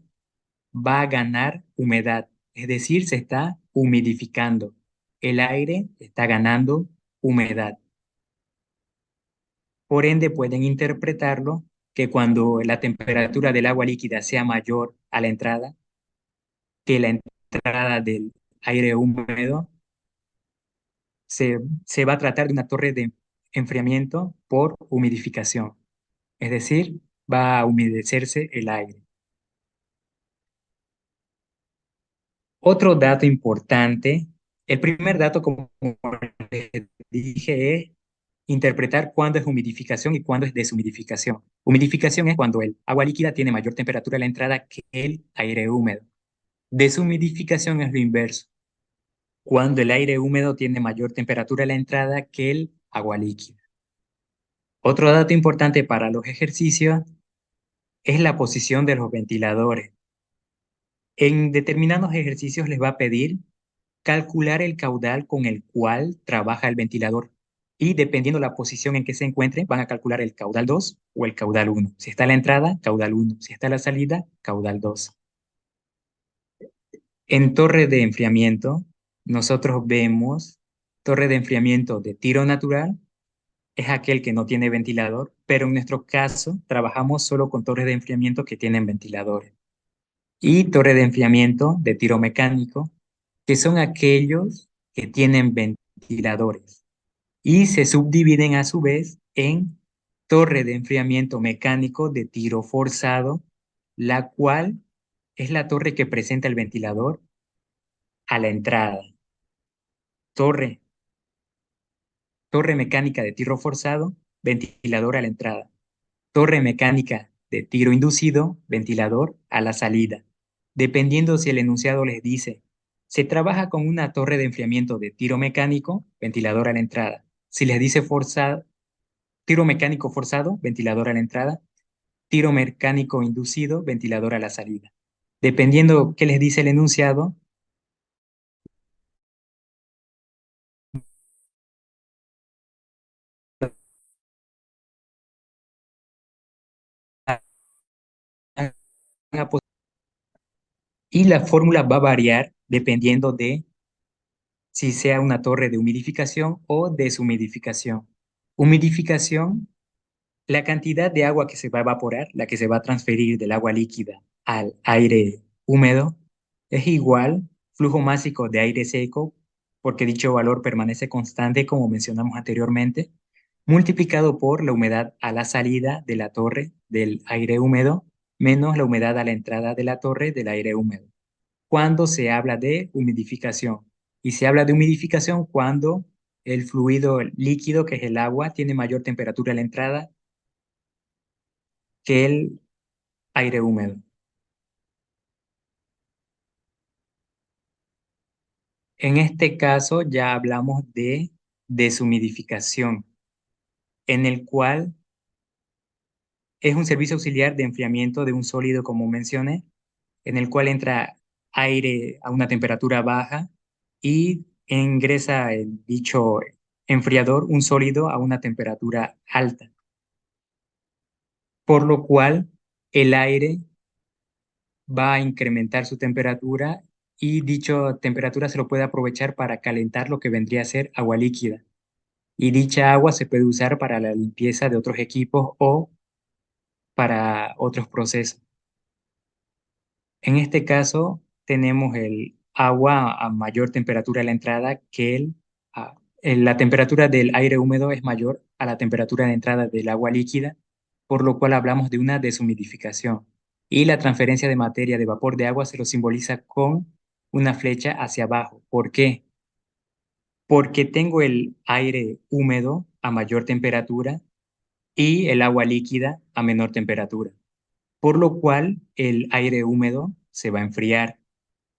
va a ganar humedad, es decir, se está humidificando. El aire está ganando humedad. Por ende, pueden interpretarlo que cuando la temperatura del agua líquida sea mayor a la entrada que la entrada del aire húmedo, se, se va a tratar de una torre de enfriamiento por humidificación, es decir, va a humedecerse el aire. Otro dato importante, el primer dato, como les dije, es interpretar cuándo es humidificación y cuándo es deshumidificación. Humidificación es cuando el agua líquida tiene mayor temperatura a la entrada que el aire húmedo. Deshumidificación es lo inverso, cuando el aire húmedo tiene mayor temperatura a la entrada que el agua líquida. Otro dato importante para los ejercicios es la posición de los ventiladores. En determinados ejercicios les va a pedir calcular el caudal con el cual trabaja el ventilador. Y dependiendo la posición en que se encuentre, van a calcular el caudal 2 o el caudal 1. Si está a la entrada, caudal 1. Si está a la salida, caudal 2. En torre de enfriamiento, nosotros vemos torre de enfriamiento de tiro natural, es aquel que no tiene ventilador, pero en nuestro caso trabajamos solo con torres de enfriamiento que tienen ventiladores. Y torre de enfriamiento de tiro mecánico, que son aquellos que tienen ventiladores y se subdividen a su vez en torre de enfriamiento mecánico de tiro forzado, la cual es la torre que presenta el ventilador a la entrada. Torre, torre mecánica de tiro forzado, ventilador a la entrada. Torre mecánica de tiro inducido, ventilador a la salida. Dependiendo si el enunciado les dice, se trabaja con una torre de enfriamiento de tiro mecánico, ventilador a la entrada. Si les dice forzado, tiro mecánico forzado, ventilador a la entrada. Tiro mecánico inducido, ventilador a la salida. Dependiendo qué les dice el enunciado, y la fórmula va a variar dependiendo de si sea una torre de humidificación o deshumidificación. Humidificación, la cantidad de agua que se va a evaporar, la que se va a transferir del agua líquida al aire húmedo, es igual flujo másico de aire seco, porque dicho valor permanece constante, como mencionamos anteriormente, multiplicado por la humedad a la salida de la torre del aire húmedo, menos la humedad a la entrada de la torre del aire húmedo cuando se habla de humidificación. Y se habla de humidificación cuando el fluido líquido, que es el agua, tiene mayor temperatura a la entrada que el aire húmedo. En este caso ya hablamos de deshumidificación, en el cual es un servicio auxiliar de enfriamiento de un sólido, como mencioné, en el cual entra aire a una temperatura baja y ingresa el dicho enfriador, un sólido, a una temperatura alta, por lo cual el aire va a incrementar su temperatura y dicha temperatura se lo puede aprovechar para calentar lo que vendría a ser agua líquida. Y dicha agua se puede usar para la limpieza de otros equipos o para otros procesos. En este caso, tenemos el agua a mayor temperatura a la entrada que la temperatura del aire húmedo es mayor a la temperatura de entrada del agua líquida, por lo cual hablamos de una deshumidificación. Y la transferencia de materia de vapor de agua se lo simboliza con una flecha hacia abajo. ¿Por qué? Porque tengo el aire húmedo a mayor temperatura y el agua líquida a menor temperatura, por lo cual el aire húmedo se va a enfriar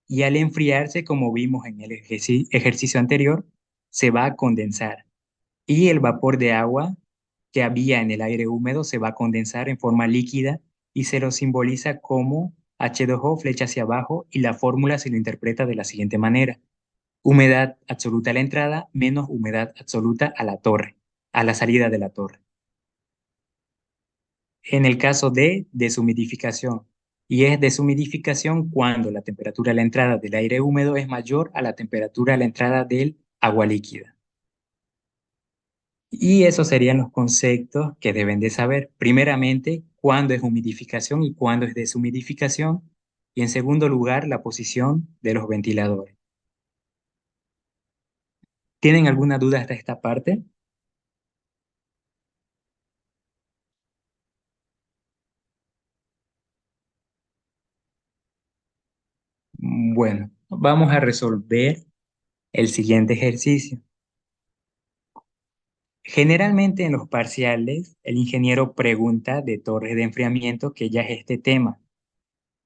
y al enfriarse, como vimos en el ejercicio anterior, se va a condensar y el vapor de agua que había en el aire húmedo se va a condensar en forma líquida y se lo simboliza como H2O, flecha hacia abajo, y la fórmula se lo interpreta de la siguiente manera: humedad absoluta a la entrada menos humedad absoluta a la torre, a la salida de la torre. En el caso de deshumidificación. Y es deshumidificación cuando la temperatura a la entrada del aire húmedo es mayor a la temperatura a la entrada del agua líquida. Y esos serían los conceptos que deben de saber. Primeramente, cuándo es humidificación y cuándo es deshumidificación. Y en segundo lugar, la posición de los ventiladores. ¿Tienen alguna duda hasta esta parte? Bueno, vamos a resolver el siguiente ejercicio. Generalmente en los parciales, el ingeniero pregunta de torres de enfriamiento, que ya es este tema.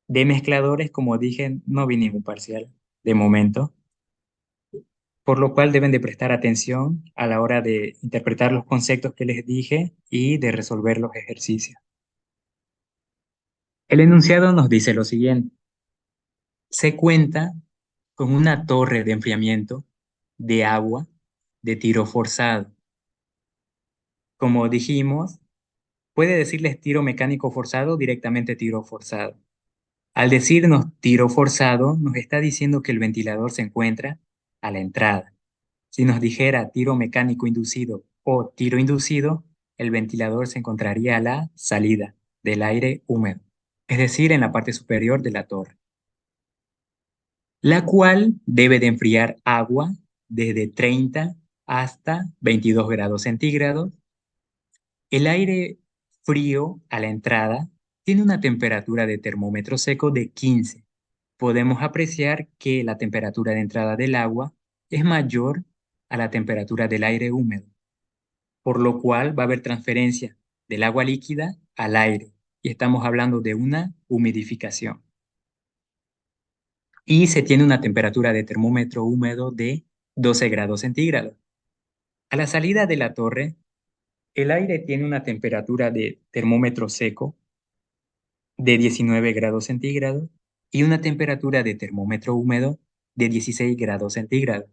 De mezcladores, como dije, no vi ningún parcial de momento, por lo cual deben de prestar atención a la hora de interpretar los conceptos que les dije y de resolver los ejercicios. El enunciado nos dice lo siguiente: se cuenta con una torre de enfriamiento de agua de tiro forzado. Como dijimos, puede decirles tiro mecánico forzado o directamente tiro forzado. Al decirnos tiro forzado, nos está diciendo que el ventilador se encuentra a la entrada. Si nos dijera tiro mecánico inducido o tiro inducido, el ventilador se encontraría a la salida del aire húmedo, es decir, en la parte superior de la torre, la cual debe de enfriar agua desde 30 hasta 22 grados centígrados. El aire frío a la entrada tiene una temperatura de termómetro seco de 15. Podemos apreciar que la temperatura de entrada del agua es mayor a la temperatura del aire húmedo, por lo cual va a haber transferencia del agua líquida al aire y estamos hablando de una humidificación. Y se tiene una temperatura de termómetro húmedo de 12 grados centígrados. A la salida de la torre, el aire tiene una temperatura de termómetro seco de 19 grados centígrados y una temperatura de termómetro húmedo de 16 grados centígrados.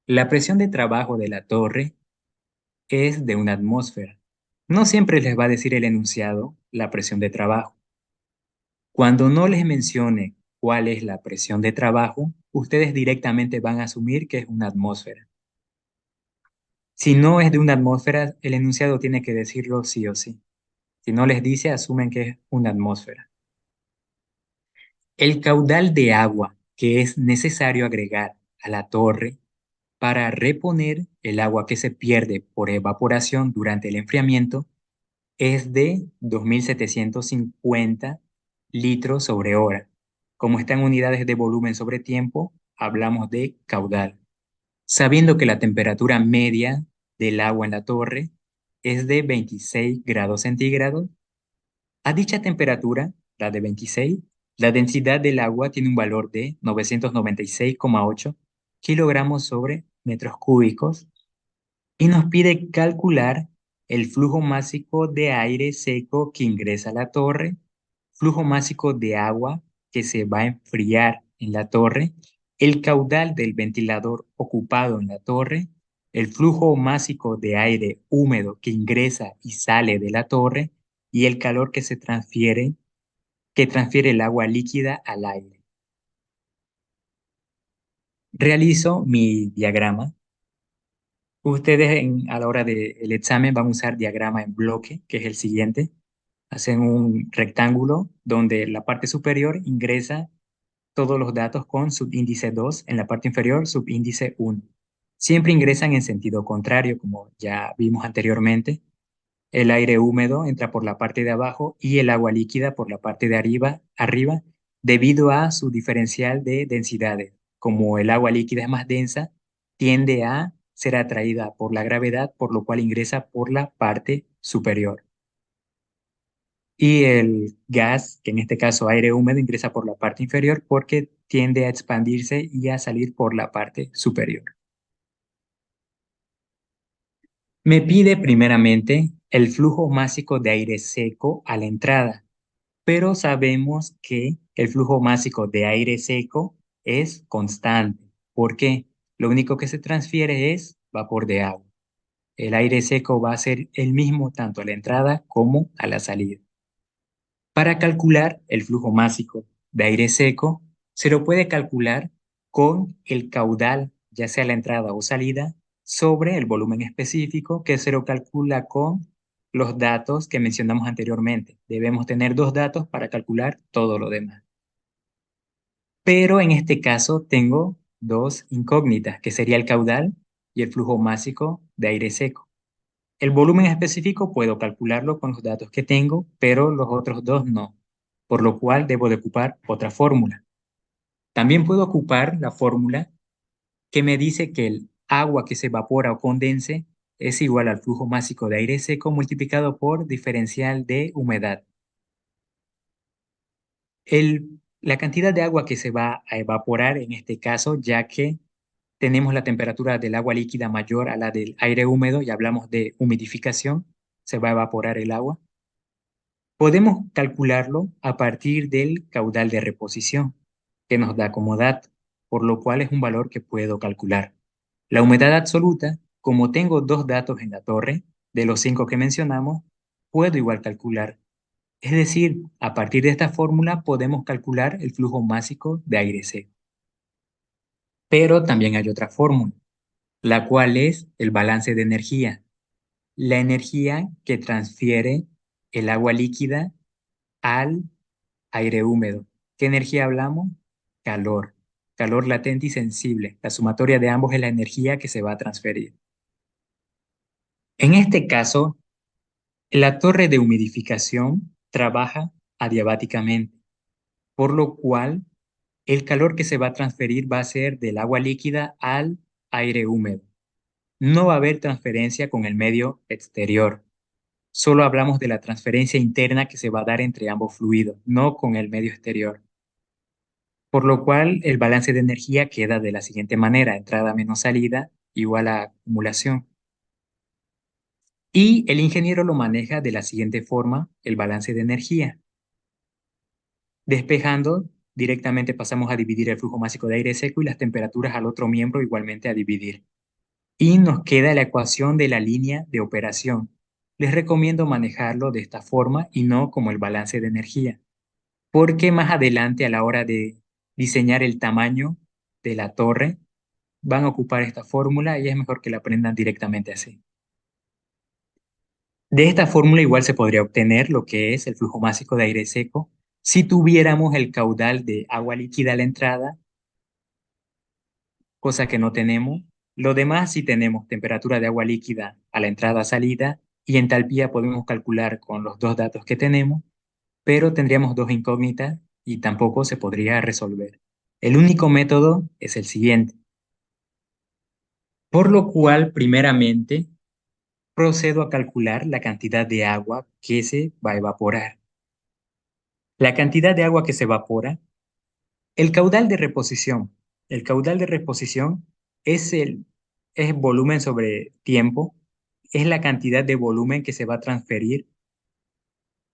La presión de trabajo de la torre es de una atmósfera. No siempre les va a decir el enunciado la presión de trabajo. Cuando no les mencione cuál es la presión de trabajo, ustedes directamente van a asumir que es una atmósfera. Si no es de una atmósfera, el enunciado tiene que decirlo sí o sí. Si no les dice, asumen que es una atmósfera. El caudal de agua que es necesario agregar a la torre para reponer el agua que se pierde por evaporación durante el enfriamiento es de 2.750 litros sobre hora. Como está en unidades de volumen sobre tiempo, hablamos de caudal. Sabiendo que la temperatura media del agua en la torre es de 26 grados centígrados, a dicha temperatura, la de 26, la densidad del agua tiene un valor de 996,8 kilogramos sobre metros cúbicos y nos pide calcular el flujo másico de aire seco que ingresa a la torre, flujo másico de agua que se va a enfriar en la torre, el caudal del ventilador ocupado en la torre, el flujo másico de aire húmedo que ingresa y sale de la torre y el calor que transfiere el agua líquida al aire. Realizo mi diagrama. Ustedes a la hora del examen van a usar diagrama en bloque, que es el siguiente. Hacen un rectángulo donde la parte superior ingresa todos los datos con subíndice 2, en la parte inferior subíndice 1. Siempre ingresan en sentido contrario, como ya vimos anteriormente. El aire húmedo entra por la parte de abajo y el agua líquida por la parte de arriba, debido a su diferencial de densidades. Como el agua líquida es más densa, tiende a ser atraída por la gravedad, por lo cual ingresa por la parte superior. Y el gas, que en este caso aire húmedo, ingresa por la parte inferior porque tiende a expandirse y a salir por la parte superior. Me pide primeramente el flujo másico de aire seco a la entrada, pero sabemos que el flujo másico de aire seco es constante. ¿Por qué? Lo único que se transfiere es vapor de agua. El aire seco va a ser el mismo tanto a la entrada como a la salida. Para calcular el flujo másico de aire seco, se lo puede calcular con el caudal, ya sea la entrada o salida, sobre el volumen específico, que se lo calcula con los datos que mencionamos anteriormente. Debemos tener dos datos para calcular todo lo demás. Pero en este caso tengo dos incógnitas, que sería el caudal y el flujo másico de aire seco. El volumen específico puedo calcularlo con los datos que tengo, pero los otros dos no, por lo cual debo de ocupar otra fórmula. También puedo ocupar la fórmula que me dice que el agua que se evapora o condense es igual al flujo másico de aire seco multiplicado por diferencial de humedad. La cantidad de agua que se va a evaporar en este caso, ya que tenemos la temperatura del agua líquida mayor a la del aire húmedo y hablamos de humidificación, se va a evaporar el agua. Podemos calcularlo a partir del caudal de reposición, que nos da como dato, por lo cual es un valor que puedo calcular. La humedad absoluta, como tengo dos datos en la torre, de los 5 que mencionamos, puedo igual calcular. Es decir, a partir de esta fórmula podemos calcular el flujo másico de aire seco. Pero también hay otra fórmula, la cual es el balance de energía. La energía que transfiere el agua líquida al aire húmedo. ¿Qué energía hablamos? Calor. Calor latente y sensible. La sumatoria de ambos es la energía que se va a transferir. En este caso, la torre de humidificación trabaja adiabáticamente, por lo cual el calor que se va a transferir va a ser del agua líquida al aire húmedo. No va a haber transferencia con el medio exterior. Solo hablamos de la transferencia interna que se va a dar entre ambos fluidos, no con el medio exterior. Por lo cual, el balance de energía queda de la siguiente manera: entrada menos salida igual a acumulación. Y el ingeniero lo maneja de la siguiente forma, el balance de energía. Despejando, directamente pasamos a dividir el flujo másico de aire seco y las temperaturas al otro miembro igualmente a dividir. Y nos queda la ecuación de la línea de operación. Les recomiendo manejarlo de esta forma y no como el balance de energía. porque más adelante a la hora de diseñar el tamaño de la torre van a ocupar esta fórmula y es mejor que la aprendan directamente así. De esta fórmula igual se podría obtener lo que es el flujo másico de aire seco si tuviéramos el caudal de agua líquida a la entrada, cosa que no tenemos. Lo demás sí tenemos temperatura de agua líquida a la entrada-salida y entalpía podemos calcular con los dos datos que tenemos, pero tendríamos dos incógnitas y tampoco se podría resolver. El único método es el siguiente, por lo cual primeramente procedo a calcular la cantidad de agua que se va a evaporar. La cantidad de agua que se evapora, el caudal de reposición. El caudal de reposición es es volumen sobre tiempo, es la cantidad de volumen que se va a transferir,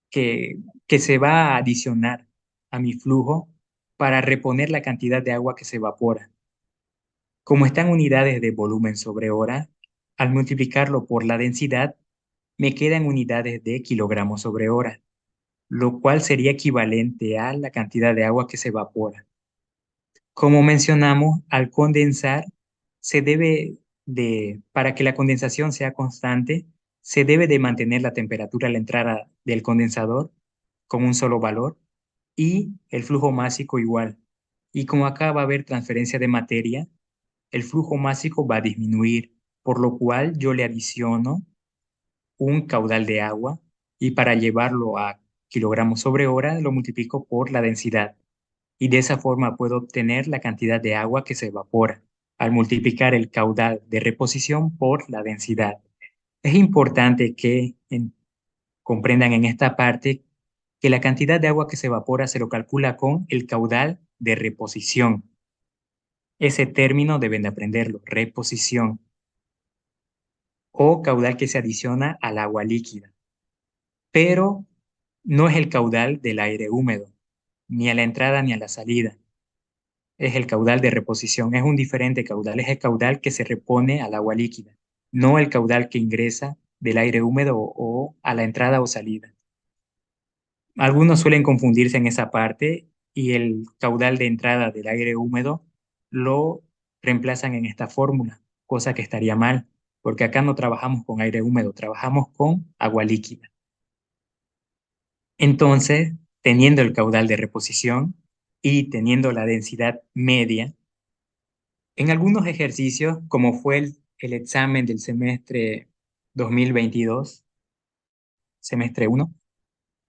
que, que se va a adicionar a mi flujo para reponer la cantidad de agua que se evapora. Como están unidades de volumen sobre hora, al multiplicarlo por la densidad, me quedan unidades de kilogramos sobre hora, lo cual sería equivalente a la cantidad de agua que se evapora. Como mencionamos, al condensar, para que la condensación sea constante, se debe de mantener la temperatura a la entrada del condensador con un solo valor y el flujo másico igual. Y como acá va a haber transferencia de materia, el flujo másico va a disminuir, por lo cual yo le adiciono un caudal de agua y para llevarlo a kilogramos sobre hora lo multiplico por la densidad y de esa forma puedo obtener la cantidad de agua que se evapora al multiplicar el caudal de reposición por la densidad. Es importante que comprendan en esta parte que la cantidad de agua que se evapora se lo calcula con el caudal de reposición. Ese término deben de aprenderlo, reposición o caudal que se adiciona al agua líquida. Pero no es el caudal del aire húmedo, ni a la entrada ni a la salida. Es el caudal de reposición, es un diferente caudal, es el caudal que se repone al agua líquida, no el caudal que ingresa del aire húmedo o a la entrada o salida. Algunos suelen confundirse en esa parte y el caudal de entrada del aire húmedo lo reemplazan en esta fórmula, cosa que estaría mal, porque acá no trabajamos con aire húmedo, trabajamos con agua líquida. Entonces, teniendo el caudal de reposición y teniendo la densidad media, en algunos ejercicios, como fue el examen del semestre 2022, semestre uno,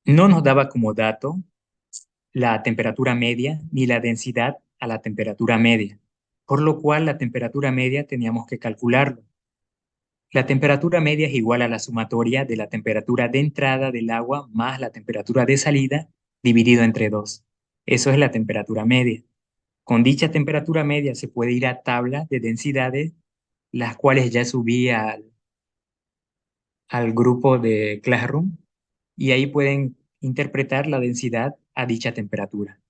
no nos daba como dato la temperatura media ni la densidad a la temperatura media, por lo cual la temperatura media teníamos que calcularlo. La temperatura media es igual a la sumatoria de la temperatura de entrada del agua más la temperatura de salida dividido entre 2. Eso es la temperatura media. Con dicha temperatura media se puede ir a tabla de densidades, las cuales ya subí al grupo de Classroom y ahí pueden interpretar la densidad a dicha temperatura.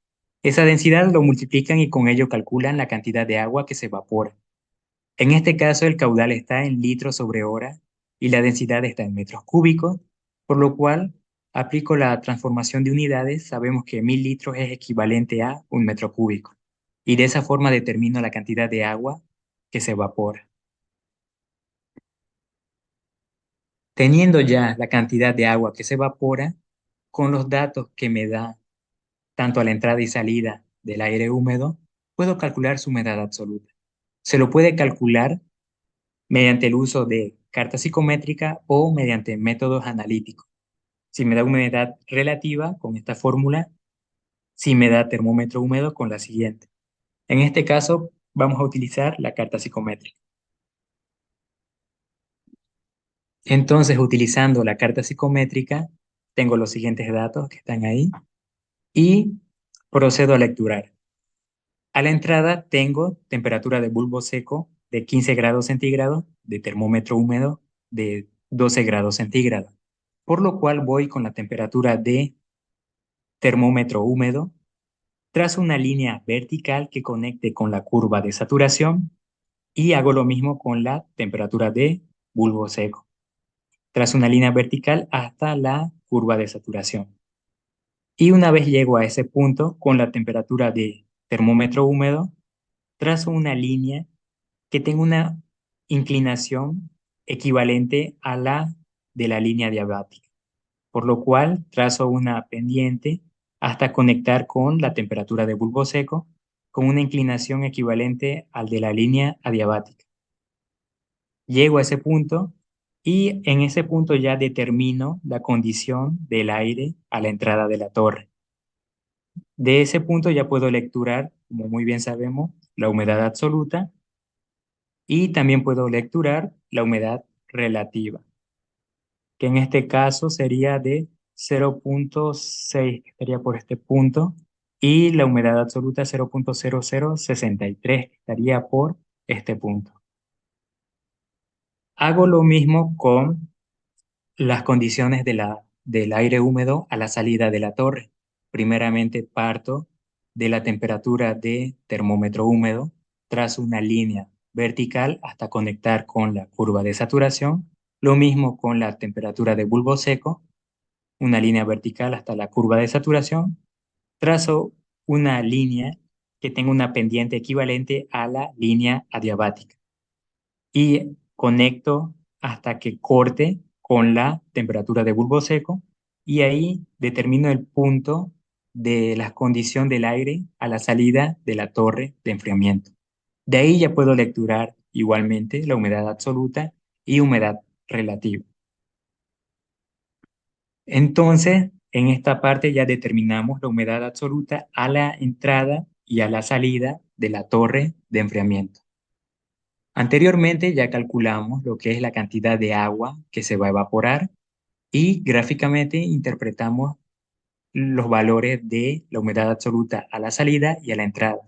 Esa densidad lo multiplican y con ello calculan la cantidad de agua que se evapora. En este caso, el caudal está en litros sobre hora y la densidad está en metros cúbicos, por lo cual aplico la transformación de unidades. Sabemos que 1000 litros es equivalente a un metro cúbico y de esa forma determino la cantidad de agua que se evapora. Teniendo ya la cantidad de agua que se evapora, con los datos que me da tanto a la entrada y salida del aire húmedo, puedo calcular su humedad absoluta. Se lo puede calcular mediante el uso de carta psicométrica o mediante métodos analíticos. Si me da humedad relativa, con esta fórmula; si me da termómetro húmedo, con la siguiente. En este caso, vamos a utilizar la carta psicométrica. Entonces, utilizando la carta psicométrica, tengo los siguientes datos que están ahí y procedo a lecturar. A la entrada tengo temperatura de bulbo seco de 15 grados centígrados, de termómetro húmedo de 12 grados centígrados, por lo cual voy con la temperatura de termómetro húmedo, trazo una línea vertical que conecte con la curva de saturación y hago lo mismo con la temperatura de bulbo seco. Trazo una línea vertical hasta la curva de saturación. Y una vez llego a ese punto, con la temperatura de termómetro húmedo, trazo una línea que tenga una inclinación equivalente a la de la línea diabática, por lo cual trazo una pendiente hasta conectar con la temperatura de bulbo seco con una inclinación equivalente al de la línea adiabática. Llego a ese punto y en ese punto ya determino la condición del aire a la entrada de la torre. De ese punto ya puedo lecturar, como muy bien sabemos, la humedad absoluta y también puedo lecturar la humedad relativa, que en este caso sería de 0,6, que estaría por este punto, y la humedad absoluta 0,0063, que estaría por este punto. Hago lo mismo con las condiciones del aire húmedo a la salida de la torre. Primeramente parto de la temperatura de termómetro húmedo, trazo una línea vertical hasta conectar con la curva de saturación. Lo mismo con la temperatura de bulbo seco, una línea vertical hasta la curva de saturación. Trazo una línea que tenga una pendiente equivalente a la línea adiabática y conecto hasta que corte con la temperatura de bulbo seco y ahí determino el punto de la condición del aire a la salida de la torre de enfriamiento. De ahí ya puedo lecturar igualmente la humedad absoluta y humedad relativa. Entonces, en esta parte ya determinamos la humedad absoluta a la entrada y a la salida de la torre de enfriamiento. Anteriormente ya calculamos lo que es la cantidad de agua que se va a evaporar y gráficamente interpretamos los valores de la humedad absoluta a la salida y a la entrada.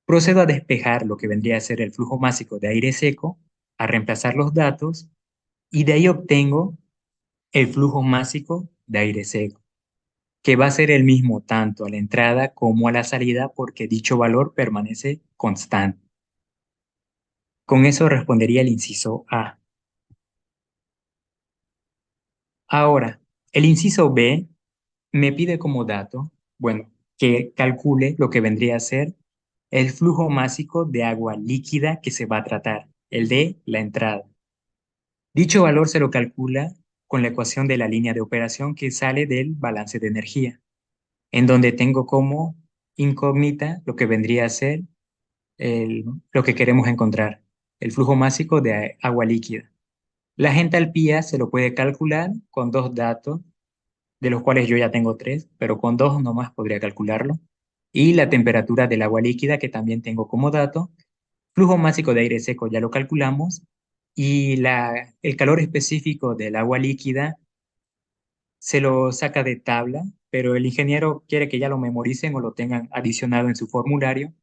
Procedo a despejar lo que vendría a ser el flujo másico de aire seco, a reemplazar los datos y de ahí obtengo el flujo másico de aire seco, que va a ser el mismo tanto a la entrada como a la salida porque dicho valor permanece constante. Con eso respondería el inciso A. Ahora, el inciso B me pide como dato, bueno, que calcule lo que vendría a ser el flujo másico de agua líquida que se va a tratar, el de la entrada. Dicho valor se lo calcula con la ecuación de la línea de operación que sale del balance de energía, en donde tengo como incógnita lo que vendría a ser lo que queremos encontrar, el flujo másico de agua líquida. Las entalpías se lo puede calcular con dos datos, de los cuales yo ya tengo tres, pero con dos nomás podría calcularlo. Y la temperatura del agua líquida, que también tengo como dato. Flujo másico de aire seco ya lo calculamos. Y el calor específico del agua líquida se lo saca de tabla, pero el ingeniero quiere que ya lo memoricen o lo tengan adicionado en su formulario,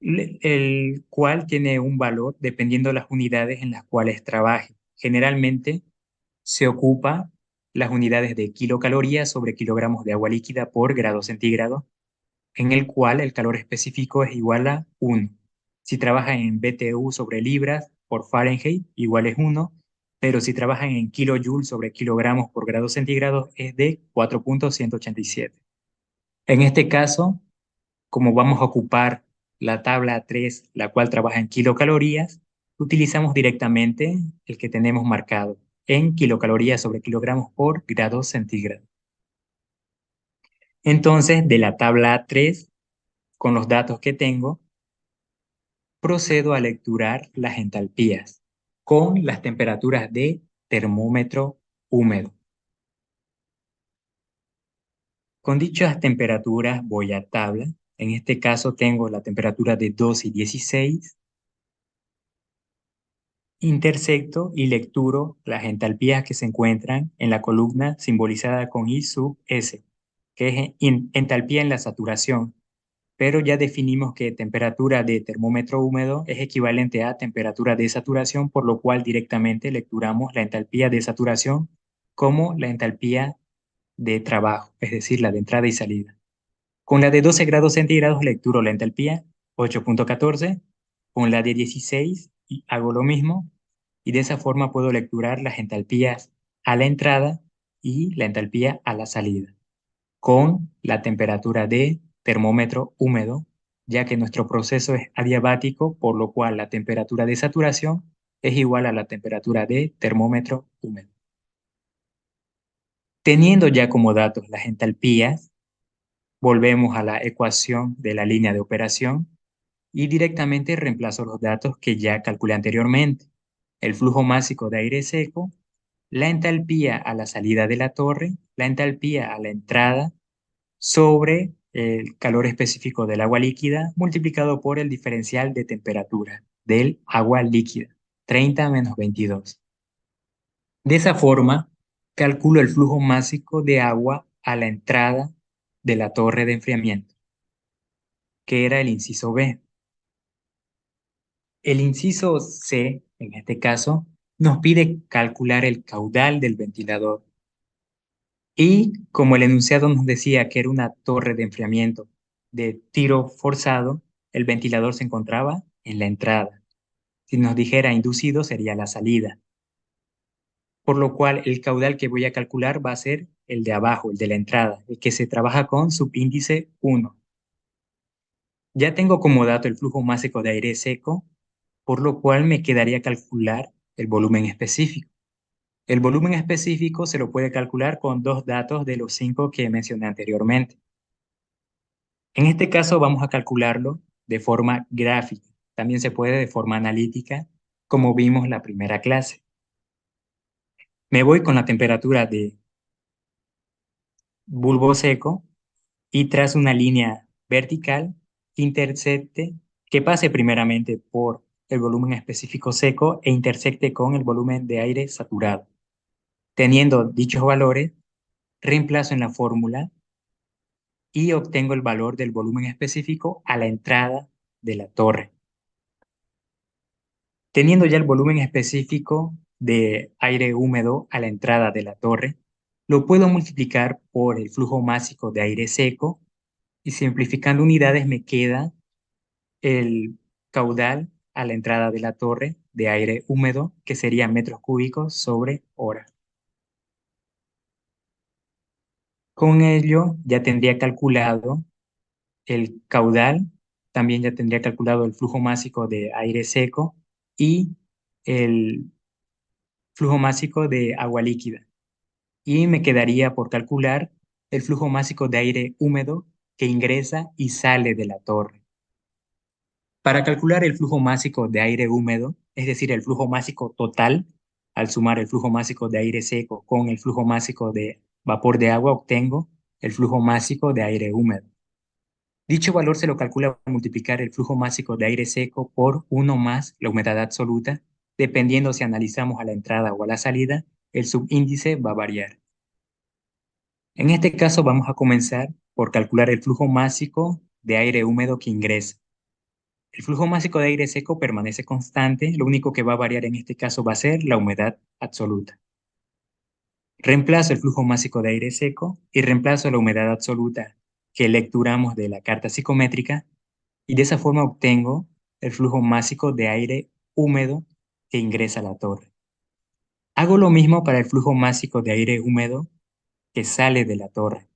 el cual tiene un valor dependiendo de las unidades en las cuales trabaje. Generalmente se ocupa las unidades de kilocalorías sobre kilogramos de agua líquida por grado centígrado, en el cual el calor específico es igual a 1. Si trabaja en BTU sobre libras por Fahrenheit, igual es 1, pero si trabajan en kilojoules sobre kilogramos por grado centígrado es de 4,187. En este caso, como vamos a ocupar la tabla 3, la cual trabaja en kilocalorías, utilizamos directamente el que tenemos marcado en kilocalorías sobre kilogramos por grado centígrado. Entonces, de la tabla 3, con los datos que tengo, procedo a lecturar las entalpías con las temperaturas de termómetro húmedo. Con dichas temperaturas voy a tabla. En este caso tengo la temperatura de 2 y 16. Intersecto y lecturo las entalpías que se encuentran en la columna simbolizada con I sub S, que es entalpía en la saturación, pero ya definimos que temperatura de termómetro húmedo es equivalente a temperatura de saturación, por lo cual directamente lecturamos la entalpía de saturación como la entalpía de trabajo, es decir, la de entrada y salida. Con la de 12 grados centígrados lecturo la entalpía 8,14, con la de 16 y hago lo mismo, y de esa forma puedo lecturar las entalpías a la entrada y la entalpía a la salida. con la temperatura de termómetro húmedo, ya que nuestro proceso es adiabático, por lo cual la temperatura de saturación es igual a la temperatura de termómetro húmedo. Teniendo ya como datos las entalpías, volvemos a la ecuación de la línea de operación y directamente reemplazo los datos que ya calculé anteriormente. El flujo másico de aire seco, la entalpía a la salida de la torre, la entalpía a la entrada, sobre el calor específico del agua líquida multiplicado por el diferencial de temperatura del agua líquida, 30 menos 22. De esa forma, calculo el flujo másico de agua a la entrada de la torre de enfriamiento, que era el inciso B. El inciso C, en este caso, nos pide calcular el caudal del ventilador. Y como el enunciado nos decía que era una torre de enfriamiento de tiro forzado, el ventilador se encontraba en la entrada. Si nos dijera inducido, sería la salida. Por lo cual, el caudal que voy a calcular va a ser el de abajo, el de la entrada, el que se trabaja con subíndice 1. Ya tengo como dato el flujo másico de aire seco, por lo cual me quedaría calcular el volumen específico. El volumen específico se lo puede calcular con dos datos de los 5 que mencioné anteriormente. En este caso vamos a calcularlo de forma gráfica. También se puede de forma analítica, como vimos la primera clase. Me voy con la temperatura de bulbo seco y trazo una línea vertical que intersecte, que pase primeramente por el volumen específico seco e intersecte con el volumen de aire saturado. Teniendo dichos valores, reemplazo en la fórmula y obtengo el valor del volumen específico a la entrada de la torre. Teniendo ya el volumen específico de aire húmedo a la entrada de la torre, lo puedo multiplicar por el flujo másico de aire seco y simplificando unidades me queda el caudal a la entrada de la torre de aire húmedo, que sería metros cúbicos sobre hora. Con ello ya tendría calculado el caudal, también ya tendría calculado el flujo másico de aire seco y el flujo másico de agua líquida. Y me quedaría por calcular el flujo másico de aire húmedo que ingresa y sale de la torre. Para calcular el flujo másico de aire húmedo, es decir, el flujo másico total, al sumar el flujo másico de aire seco con el flujo másico de vapor de agua, obtengo el flujo másico de aire húmedo. Dicho valor se lo calcula al multiplicar el flujo másico de aire seco por 1 más la humedad absoluta. Dependiendo si analizamos a la entrada o a la salida, el subíndice va a variar. En este caso vamos a comenzar por calcular el flujo másico de aire húmedo que ingresa. El flujo másico de aire seco permanece constante, lo único que va a variar en este caso va a ser la humedad absoluta. Reemplazo el flujo másico de aire seco y reemplazo la humedad absoluta que lecturamos de la carta psicométrica y de esa forma obtengo el flujo másico de aire húmedo que ingresa a la torre. Hago lo mismo para el flujo másico de aire húmedo que sale de la torre.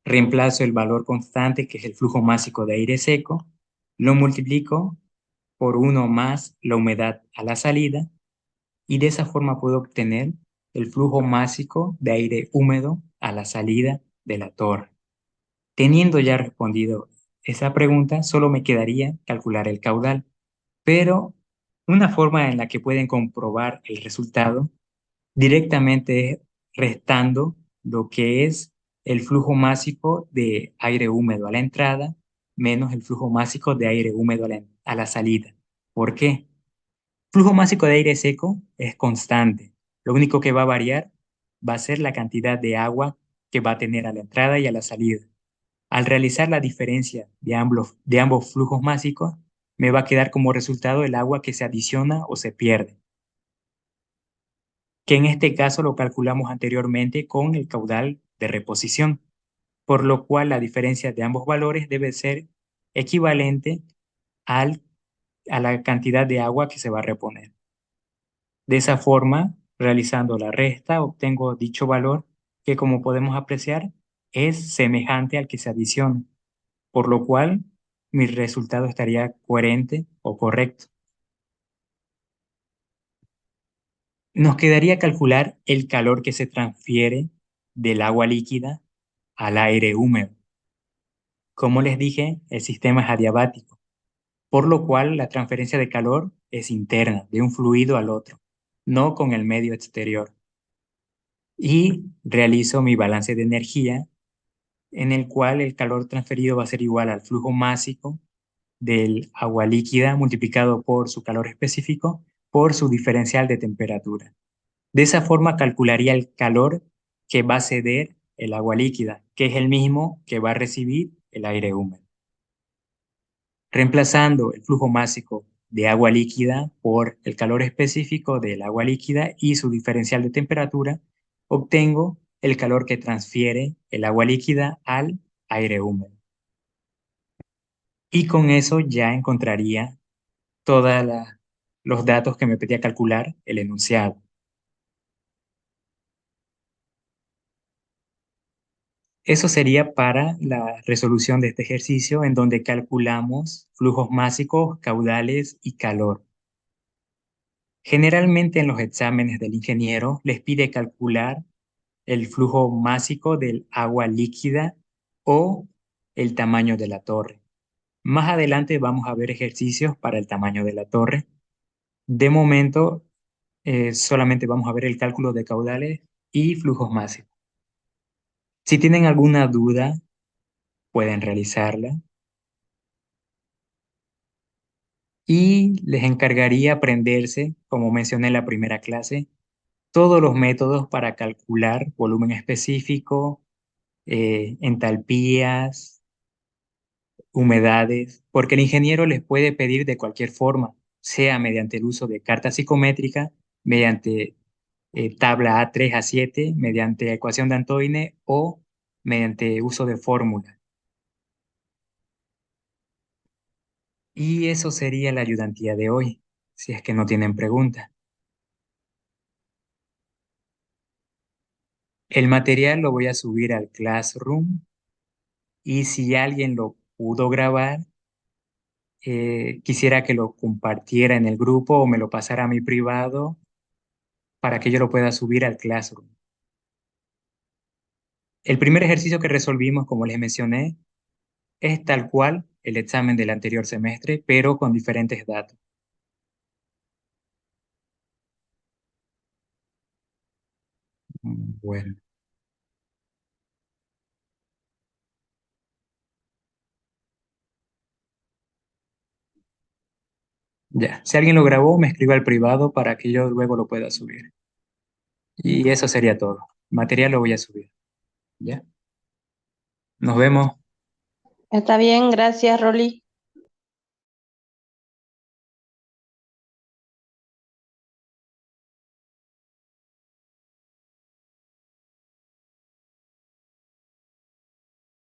Reemplazo el valor constante, que es el flujo másico de aire seco, lo multiplico por 1 más la humedad a la salida y de esa forma puedo obtener el flujo másico de aire húmedo a la salida de la torre. Teniendo ya respondido esa pregunta, solo me quedaría calcular el caudal, pero una forma en la que pueden comprobar el resultado directamente es restando lo que es el flujo másico de aire húmedo a la entrada menos el flujo másico de aire húmedo a la salida. ¿Por qué? Flujo másico de aire seco es constante. Lo único que va a variar va a ser la cantidad de agua que va a tener a la entrada y a la salida. Al realizar la diferencia de ambos flujos másicos, me va a quedar como resultado el agua que se adiciona o se pierde, que en este caso lo calculamos anteriormente con el caudal de reposición, por lo cual la diferencia de ambos valores debe ser equivalente al, a la cantidad de agua que se va a reponer. De esa forma, realizando la resta, obtengo dicho valor que, como podemos apreciar, es semejante al que se adiciona, por lo cual mi resultado estaría coherente o correcto. Nos quedaría calcular el calor que se transfiere del agua líquida al aire húmedo. Como les dije, el sistema es adiabático, por lo cual la transferencia de calor es interna, de un fluido al otro, no con el medio exterior. Y realizo mi balance de energía en el cual el calor transferido va a ser igual al flujo másico del agua líquida multiplicado por su calor específico por su diferencial de temperatura. De esa forma calcularía el calor que va a ceder el agua líquida, que es el mismo que va a recibir el aire húmedo. Reemplazando el flujo másico de agua líquida por el calor específico del agua líquida y su diferencial de temperatura, obtengo el calor que transfiere el agua líquida al aire húmedo. Y con eso ya encontraría todos los datos que me pedía calcular el enunciado. Eso sería para la resolución de este ejercicio en donde calculamos flujos másicos, caudales y calor. Generalmente en los exámenes del ingeniero les pide calcular el flujo másico del agua líquida o el tamaño de la torre. Más adelante vamos a ver ejercicios para el tamaño de la torre. De momento, solamente vamos a ver el cálculo de caudales y flujos máximos. Si tienen alguna duda, pueden realizarla y les encargaría aprenderse, como mencioné en la primera clase, todos los métodos para calcular volumen específico, entalpías, humedades, porque el ingeniero les puede pedir de cualquier forma, sea mediante el uso de carta psicométrica, mediante tabla A3 a 7 mediante ecuación de Antoine o mediante uso de fórmula. Y eso sería la ayudantía de hoy, si es que no tienen pregunta. El material lo voy a subir al Classroom y si alguien lo pudo grabar, quisiera que lo compartiera en el grupo o me lo pasara a mi privado para que yo lo pueda subir al Classroom. El primer ejercicio que resolvimos, como les mencioné, es tal cual el examen del anterior semestre, pero con diferentes datos. Bueno, ya. Si alguien lo grabó, me escriba al privado para que yo luego lo pueda subir. Y eso sería todo. Material lo voy a subir. ¿Ya? Nos vemos. Está bien, gracias, Rolly.